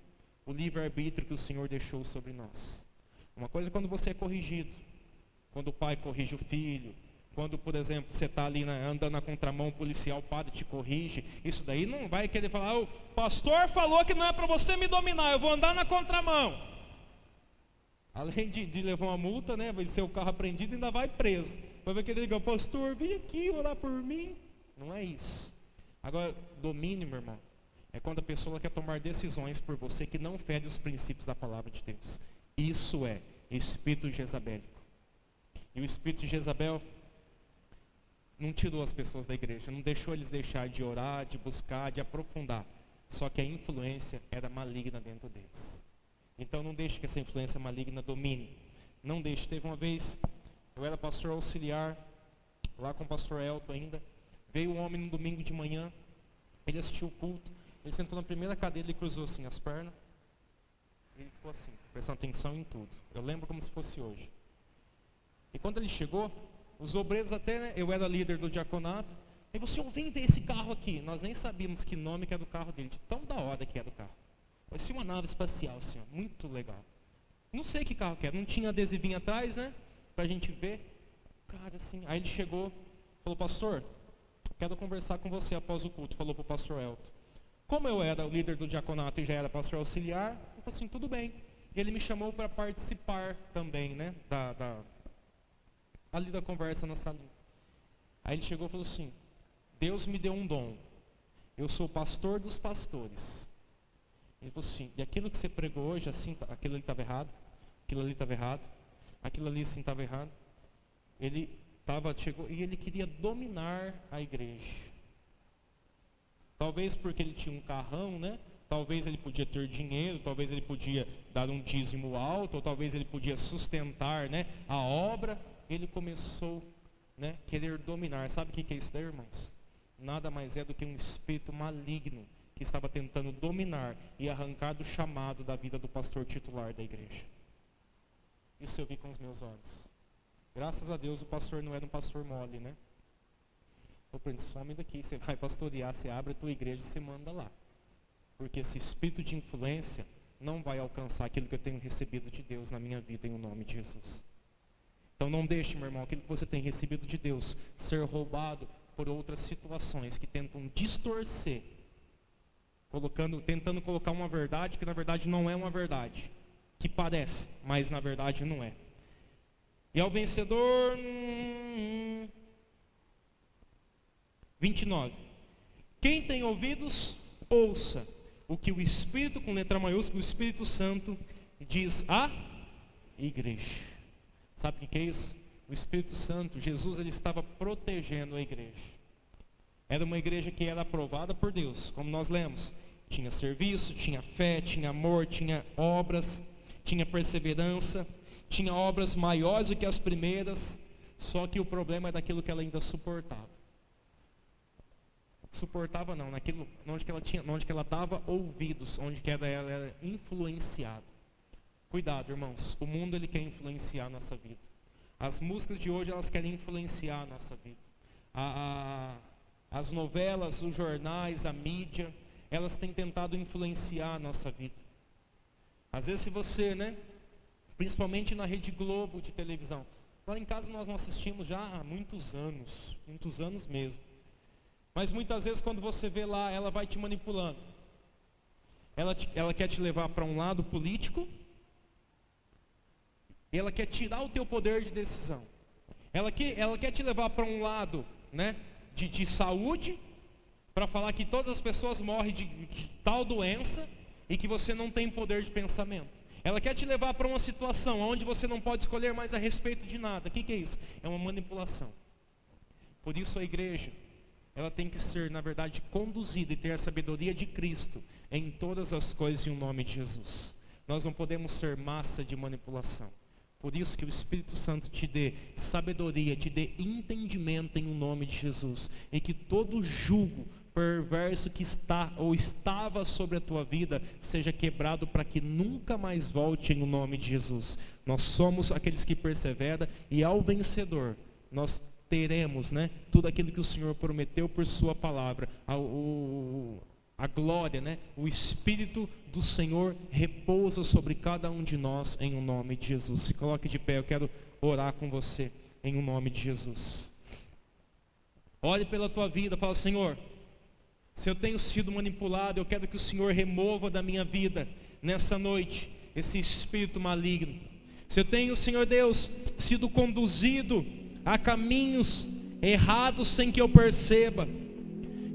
o livre-arbítrio que o Senhor deixou sobre nós. Uma coisa é quando você é corrigido, quando o pai corrige o filho, quando, por exemplo, você está ali andando na contramão, o policial, o padre te corrige. Isso daí não vai querer falar, o pastor falou que não é para você me dominar, eu vou andar na contramão. Além de levar uma multa, né, vai ser o carro apreendido e ainda vai preso. Vai ver que ele liga, pastor, vem aqui orar por mim. Não é isso. Agora, domínio, meu irmão, é quando a pessoa quer tomar decisões por você que não fere os princípios da palavra de Deus. Isso é espírito jezabélico. E o espírito de Jezabel não tirou as pessoas da igreja, não deixou eles deixar de orar, de buscar, de aprofundar. Só que a influência era maligna dentro deles. Então não deixe que essa influência maligna domine. Não deixe. Teve uma vez, eu era pastor auxiliar, lá com o pastor Elton ainda. Veio um homem no domingo de manhã, ele assistiu o culto, ele sentou na primeira cadeira, ele cruzou assim as pernas, e ele ficou assim, prestando atenção em tudo. Eu lembro como se fosse hoje. E quando ele chegou, os obreiros até, né, eu era líder do diaconato, e você, vem ver esse carro aqui. Nós nem sabíamos que nome que era do carro dele, de tão da hora que era o carro. Parecia uma nave espacial, assim, ó, muito legal. Não sei que carro que era, não tinha adesivinho atrás, né, pra gente ver. Cara, assim, aí ele chegou, falou, pastor, quero conversar com você após o culto, falou para o pastor Elton. Como eu era o líder do diaconato e já era pastor auxiliar, eu falei assim, tudo bem. E ele me chamou para participar também, né, ali da conversa na salinha. Aí ele chegou e falou assim, Deus me deu um dom, eu sou pastor dos pastores. Ele falou assim, e aquilo que você pregou hoje, assim, aquilo ali estava errado, aquilo ali estava errado, aquilo ali assim estava errado. Chegou e ele queria dominar a igreja. Talvez porque ele tinha um carrão, né? Talvez ele podia ter dinheiro, talvez ele podia dar um dízimo alto, ou talvez ele podia sustentar, né, a obra. Ele começou, né, a querer dominar. Sabe o que é isso daí, irmãos? Nada mais é do que um espírito maligno que estava tentando dominar e arrancar do chamado da vida do pastor titular da igreja. Isso eu vi com os meus olhos. Graças a Deus o pastor não era um pastor mole, né? Ô Príncipe, some daqui, você vai pastorear, você abre a tua igreja e você manda lá. Porque esse espírito de influência não vai alcançar aquilo que eu tenho recebido de Deus na minha vida em nome de Jesus. Então não deixe, meu irmão, aquilo que você tem recebido de Deus ser roubado por outras situações que tentam distorcer, tentando colocar uma verdade que na verdade não é uma verdade, que parece, mas na verdade não é. E ao vencedor, 29. Quem tem ouvidos, ouça o que o Espírito, com letra maiúscula, o Espírito Santo, diz à igreja. Sabe o que é isso? O Espírito Santo, Jesus, ele estava protegendo a igreja. Era uma igreja que era aprovada por Deus, como nós lemos. Tinha serviço, tinha fé, tinha amor, tinha obras, tinha perseverança, tinha obras maiores do que as primeiras. Só que o problema é daquilo que ela ainda suportava. Suportava não, naquilo onde que ela dava ouvidos, onde que ela era influenciada. Cuidado, irmãos, o mundo ele quer influenciar a nossa vida. As músicas de hoje elas querem influenciar a nossa vida. As novelas, os jornais, a mídia, elas têm tentado influenciar a nossa vida. Às vezes se você, principalmente na Rede Globo de televisão, lá em casa nós não assistimos já há muitos anos mesmo. Mas muitas vezes quando você vê lá, ela vai te manipulando. Ela quer te levar para um lado político, e ela quer tirar o teu poder de decisão. Ela quer te levar para um lado, de saúde, para falar que todas as pessoas morrem de tal doença e que você não tem poder de pensamento. Ela quer te levar para uma situação onde você não pode escolher mais a respeito de nada. O que é isso? É uma manipulação. Por isso a igreja, ela tem que ser, na verdade, conduzida e ter a sabedoria de Cristo em todas as coisas em nome de Jesus. Nós não podemos ser massa de manipulação. Por isso que o Espírito Santo te dê sabedoria, te dê entendimento em nome de Jesus. E que todo jugo perverso que está ou estava sobre a tua vida seja quebrado para que nunca mais volte em nome de Jesus. Nós somos aqueles que perseveram e ao vencedor nós teremos tudo aquilo que o Senhor prometeu por sua palavra. A glória, o Espírito do Senhor repousa sobre cada um de nós em um nome de Jesus. Se coloque de pé, eu quero orar com você em um nome de Jesus. Olhe pela tua vida, fala: Senhor, se eu tenho sido manipulado, eu quero que o Senhor remova da minha vida nessa noite esse espírito maligno. Se eu tenho, Senhor Deus, sido conduzido a caminhos errados sem que eu perceba,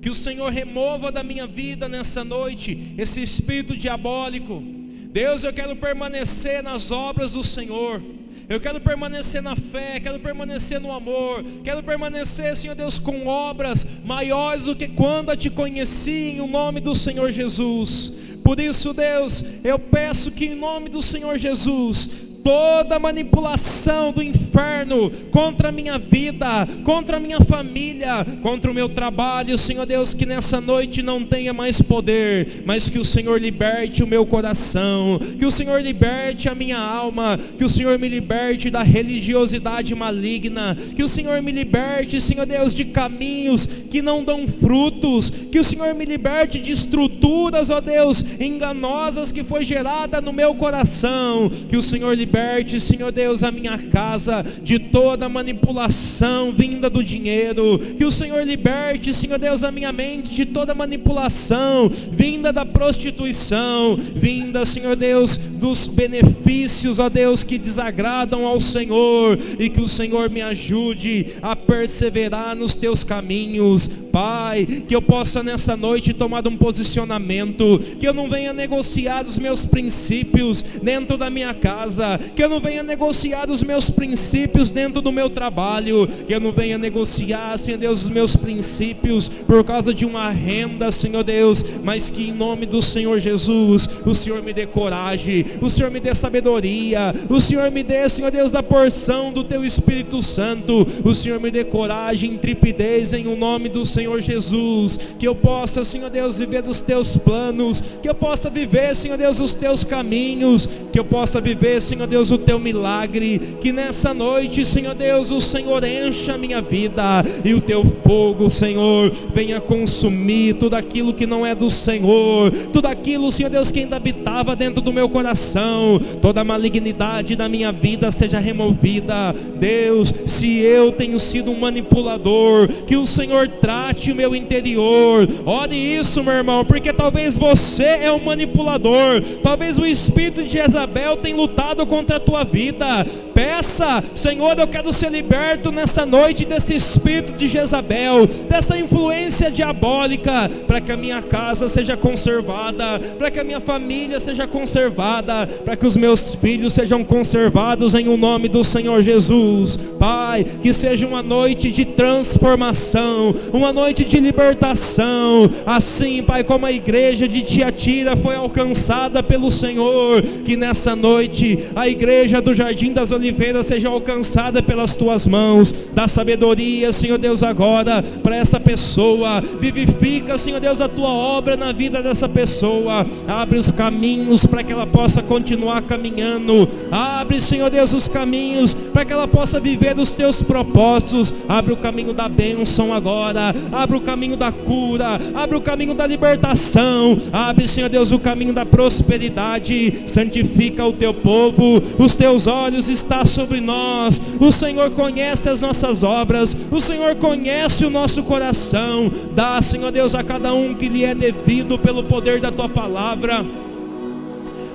que o Senhor remova da minha vida nessa noite esse espírito diabólico. Deus, eu quero permanecer nas obras do Senhor. Eu quero permanecer na fé, quero permanecer no amor, quero permanecer, Senhor Deus, com obras maiores do que quando eu te conheci, em nome do Senhor Jesus. Por isso, Deus, eu peço que em nome do Senhor Jesus, toda manipulação do inferno contra a minha vida, contra a minha família, contra o meu trabalho, Senhor Deus, que nessa noite não tenha mais poder, mas que o Senhor liberte o meu coração, que o Senhor liberte a minha alma, que o Senhor me liberte da religiosidade maligna, que o Senhor me liberte, Senhor Deus, de caminhos que não dão frutos, que o Senhor me liberte de estruturas, ó Deus, enganosas que foi gerada no meu coração, que o Senhor liberte, Senhor Deus, a minha casa de toda manipulação vinda do dinheiro, que o Senhor liberte, Senhor Deus, a minha mente de toda manipulação vinda da prostituição, vinda, Senhor Deus, dos benefícios, ó Deus, que desagradam ao Senhor, e que o Senhor me ajude a perseverar nos teus caminhos, Pai, que eu possa nessa noite tomar um posicionamento, que eu não venha negociar os meus princípios dentro da minha casa, que eu não venha negociar os meus princípios dentro do meu trabalho, que eu não venha negociar, Senhor Deus, os meus princípios por causa de uma renda, Senhor Deus, mas que em nome do Senhor Jesus, o Senhor me dê coragem, o Senhor me dê sabedoria, o Senhor me dê, Senhor Deus, da porção do Teu Espírito Santo, o Senhor me dê coragem, intrepidez em o nome do Senhor Jesus, que eu possa, Senhor Deus, viver dos Teus planos, que eu possa viver, Senhor Deus, os Teus caminhos, que eu possa viver, Senhor Deus, o Teu milagre, que nessa noite, Senhor Deus, o Senhor encha a minha vida, e o Teu fogo, Senhor, venha consumir tudo aquilo que não é do Senhor, tudo aquilo, Senhor Deus, que ainda habitava dentro do meu coração, toda a malignidade da minha vida seja removida. Deus, se eu tenho sido um manipulador, que o Senhor trate o meu interior. Ore isso, meu irmão, porque talvez você é um manipulador, talvez o espírito de Jezabel tenha lutado contra a tua vida. Peça: Senhor, eu quero ser liberto nessa noite desse espírito de Jezabel, dessa influência diabólica, para que a minha casa seja conservada, para que a minha família seja conservada, para que os meus filhos sejam conservados em o nome do Senhor Jesus. Pai, que seja uma noite de transformação, uma noite de libertação, assim, Pai, como a igreja de Tiatira foi alcançada pelo Senhor, que nessa noite a igreja do Jardim das Oliveiras Oliveira seja alcançada pelas tuas mãos. Dá sabedoria, Senhor Deus, agora para essa pessoa. Vivifica, Senhor Deus, a tua obra na vida dessa pessoa. Abre os caminhos para que ela possa continuar caminhando. Abre, Senhor Deus, os caminhos para que ela possa viver os teus propósitos. Abre o caminho da bênção agora. Abre o caminho da cura. Abre o caminho da libertação. Abre, Senhor Deus, o caminho da prosperidade. Santifica o teu povo. Os teus olhos estão sobre nós. O Senhor conhece as nossas obras. O Senhor conhece o nosso coração. Dá, Senhor Deus, a cada um que lhe é devido pelo poder da tua palavra.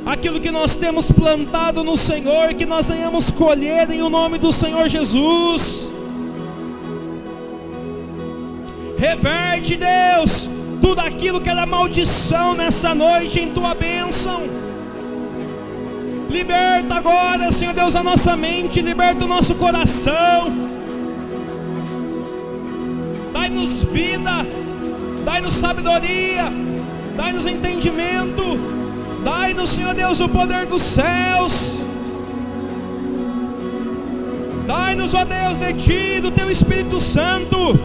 Aquilo que nós temos plantado no Senhor, que nós venhamos colher em o nome do Senhor Jesus. Reverte, Deus, tudo aquilo que era maldição nessa noite em tua bênção. Liberta agora, Senhor Deus, a nossa mente, liberta o nosso coração. Dai-nos vida, dai-nos sabedoria, dai-nos entendimento, dai-nos, Senhor Deus, o poder dos céus. Dai-nos, ó Deus, de Ti, do Teu Espírito Santo.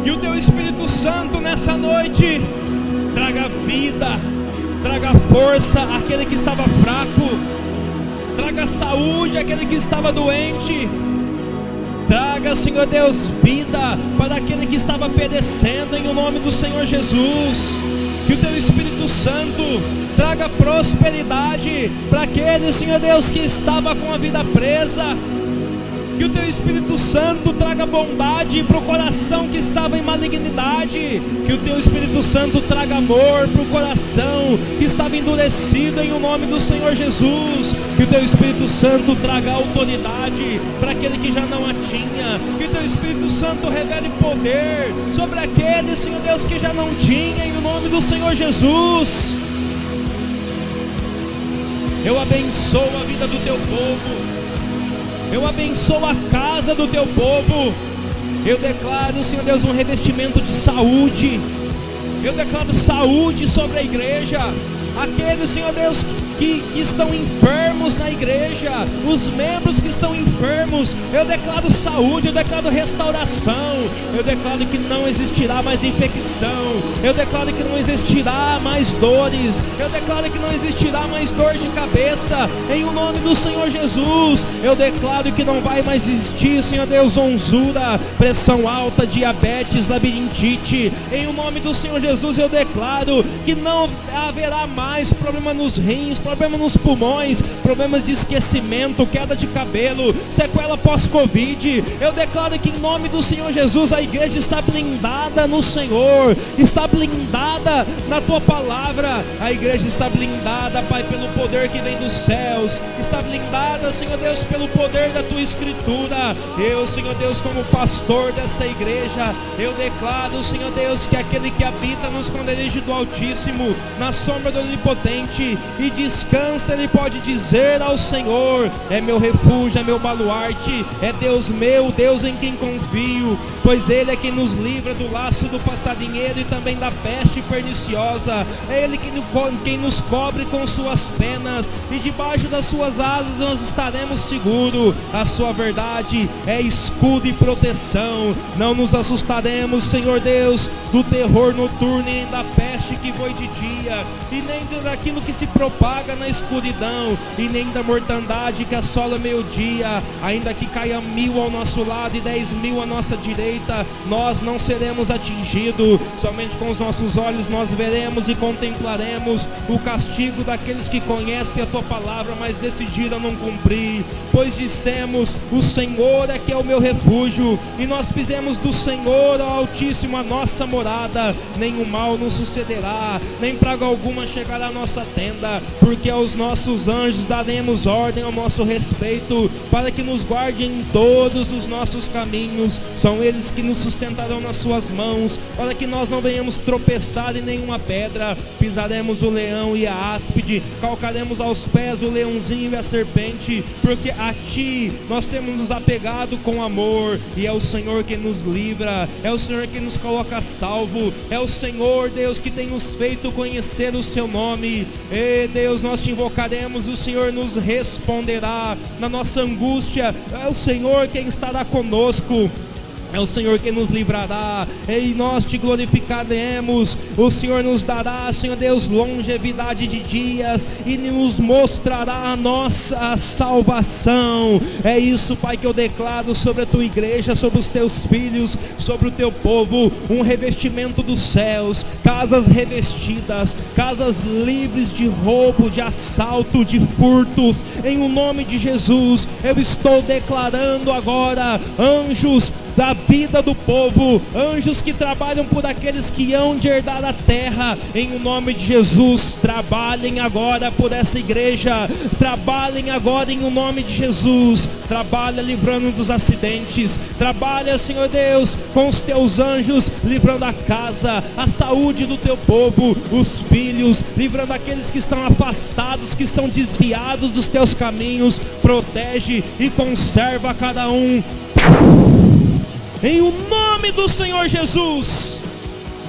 Que o Teu Espírito Santo nessa noite traga vida, traga força àquele que estava fraco, traga saúde àquele que estava doente. Traga, Senhor Deus, vida para aquele que estava perecendo em o nome do Senhor Jesus. Que o Teu Espírito Santo traga prosperidade para aquele, Senhor Deus, que estava com a vida presa. Que o Teu Espírito Santo traga bondade para o coração que estava em malignidade. Que o Teu Espírito Santo traga amor para o coração que estava endurecido em o nome do Senhor Jesus. Que o Teu Espírito Santo traga autoridade para aquele que já não a tinha. Que o Teu Espírito Santo revele poder sobre aquele, Senhor Deus, que já não tinha em o nome do Senhor Jesus. Eu abençoo a vida do Teu povo. Eu abençoo a casa do Teu povo. Eu declaro, Senhor Deus, um revestimento de saúde. Eu declaro saúde sobre a igreja. Aqueles, Senhor Deus, que estão enfermos na igreja, os membros que estão enfermos, eu declaro saúde, eu declaro restauração. Eu declaro que não existirá mais infecção. Eu declaro que não existirá mais dores. Eu declaro que não existirá mais dor de cabeça. Em o nome do Senhor Jesus, eu declaro que não vai mais existir, Senhor Deus, onzura, pressão alta, diabetes, labirintite. Em o nome do Senhor Jesus, eu declaro que não haverá mais problema nos rins, problema nos pulmões, problemas de esquecimento, queda de cabelo, sequela pós-Covid. Eu declaro que em nome do Senhor Jesus a igreja está blindada no Senhor, está blindada na Tua palavra. A igreja está blindada, Pai, pelo poder que vem dos céus, está blindada, Senhor Deus, pelo poder da Tua Escritura. Eu, Senhor Deus, como pastor dessa igreja, eu declaro, Senhor Deus, que aquele que habita no esconderijo do Altíssimo, na sombra do Onipotente, e descansa, ele pode dizer ao Senhor: é meu refúgio, é meu baluarte, é Deus meu, Deus em quem confio, pois Ele é quem nos livra do laço do passarinheiro e também da peste perniciosa. É Ele quem nos cobre com suas penas, e debaixo das suas asas nós estaremos seguros. A sua verdade é escudo e proteção. Não nos assustaremos, Senhor Deus, do terror noturno, nem da peste que voe de dia, e nem daquilo que se propaga na escuridão, e nem da mortandade que assola meio-dia. Ainda que caia 1000 ao nosso lado e 10.000 à nossa direita, nós não seremos atingidos. Somente com os nossos olhos nós veremos e contemplaremos o castigo daqueles que conhecem a Tua palavra, mas decidiram não cumprir. Pois dissemos: o Senhor é que é o meu refúgio, e nós fizemos do Senhor ao Altíssimo a nossa morada. Nenhum mal nos sucederá, nem praga alguma chegará à nossa tenda, porque aos nossos anjos daremos ordem ao nosso respeito, para que nos guardem em todos os nossos caminhos. São eles que nos sustentarão nas suas mãos, para que nós não venhamos tropeçar em nenhuma pedra. Pisaremos o leão e a áspide, calcaremos aos pés o leãozinho e a serpente, porque a Ti nós temos nos apegado com amor, e é o Senhor que nos livra, é o Senhor que nos coloca a salvo, é o Senhor, Deus, que tem nos feito conhecer o Seu nome. E Deus, nós Te invocaremos, o Senhor nos responderá na nossa angústia, é o Senhor quem estará conosco, é o Senhor que nos livrará, e nós Te glorificaremos. O Senhor nos dará, Senhor Deus, longevidade de dias, e nos mostrará a nossa salvação. É isso, Pai, que eu declaro sobre a Tua igreja, sobre os Teus filhos, sobre o Teu povo, um revestimento dos céus, casas revestidas, casas livres de roubo, de assalto, de furtos. Em o nome de Jesus, eu estou declarando agora anjos da vida do povo, anjos que trabalham por aqueles que hão de herdar a terra. Em o nome de Jesus, trabalhem agora por essa igreja, trabalhem agora em o nome de Jesus. Trabalha livrando dos acidentes, trabalha, Senhor Deus, com os Teus anjos, livrando a casa, a saúde do Teu povo, os filhos, livrando aqueles que estão afastados, que estão desviados dos Teus caminhos. Protege e conserva cada um, em o nome do Senhor Jesus.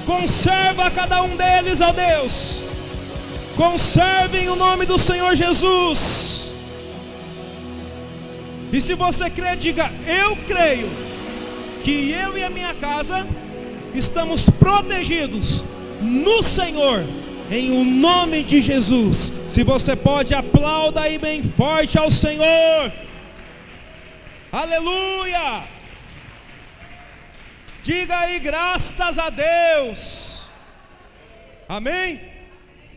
Conserva cada um deles, ó Deus. Conserve em o nome do Senhor Jesus. E se você crê, diga: eu creio que eu e a minha casa estamos protegidos no Senhor, em o nome de Jesus. Se você pode, aplauda aí bem forte ao Senhor. Aleluia! Diga aí, graças a Deus. Amém?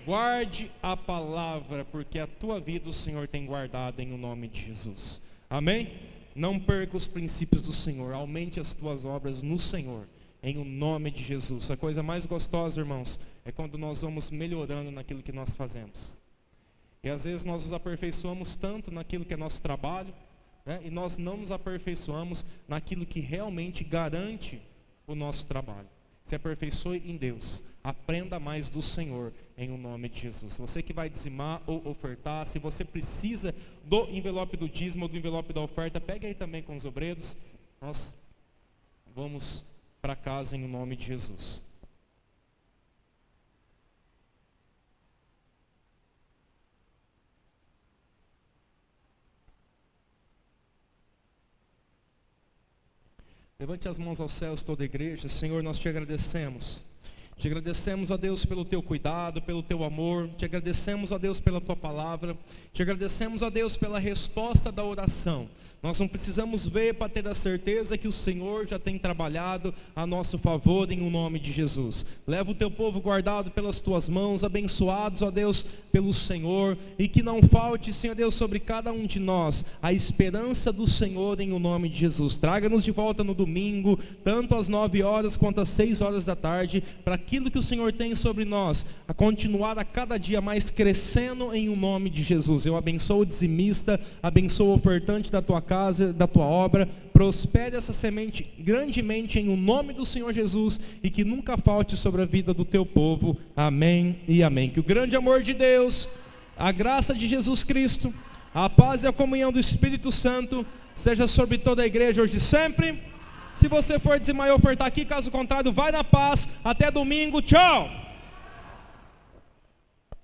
Guarde a palavra, porque a tua vida o Senhor tem guardado em o nome de Jesus. Amém? Não perca os princípios do Senhor. Aumente as tuas obras no Senhor, em o nome de Jesus. A coisa mais gostosa, irmãos, é quando nós vamos melhorando naquilo que nós fazemos. E às vezes nós nos aperfeiçoamos tanto naquilo que é nosso trabalho, né? E nós não nos aperfeiçoamos naquilo que realmente garante o nosso trabalho. Se aperfeiçoe em Deus, aprenda mais do Senhor, em o nome de Jesus. Você que vai dizimar ou ofertar, se você precisa do envelope do dízimo ou do envelope da oferta, pegue aí também com os obreiros. Nós vamos para casa em o nome de Jesus. Levante as mãos aos céus, toda a igreja. Senhor, nós Te agradecemos. Te agradecemos, ó Deus, pelo Teu cuidado, pelo Teu amor. Te agradecemos, ó Deus, pela Tua palavra. Te agradecemos, ó Deus, pela resposta da oração. Nós não precisamos ver para ter a certeza que o Senhor já tem trabalhado a nosso favor em o nome de Jesus. Leva o Teu povo guardado pelas Tuas mãos, abençoados, ó Deus, pelo Senhor, e que não falte, Senhor Deus, sobre cada um de nós a esperança do Senhor em o nome de Jesus. Traga-nos de volta no domingo, tanto às 9 horas quanto às 6 horas da tarde, para aquilo que o Senhor tem sobre nós, a continuar a cada dia mais crescendo em o nome de Jesus. Eu abençoo o dizimista, abençoo o ofertante da Tua casa, da Tua obra. Prospere essa semente grandemente em o nome do Senhor Jesus, e que nunca falte sobre a vida do Teu povo. Amém e amém. Que o grande amor de Deus, a graça de Jesus Cristo, a paz e a comunhão do Espírito Santo seja sobre toda a igreja hoje e sempre. Se você for dizimar e ofertar aqui, caso contrário, vai na paz. Até domingo, tchau!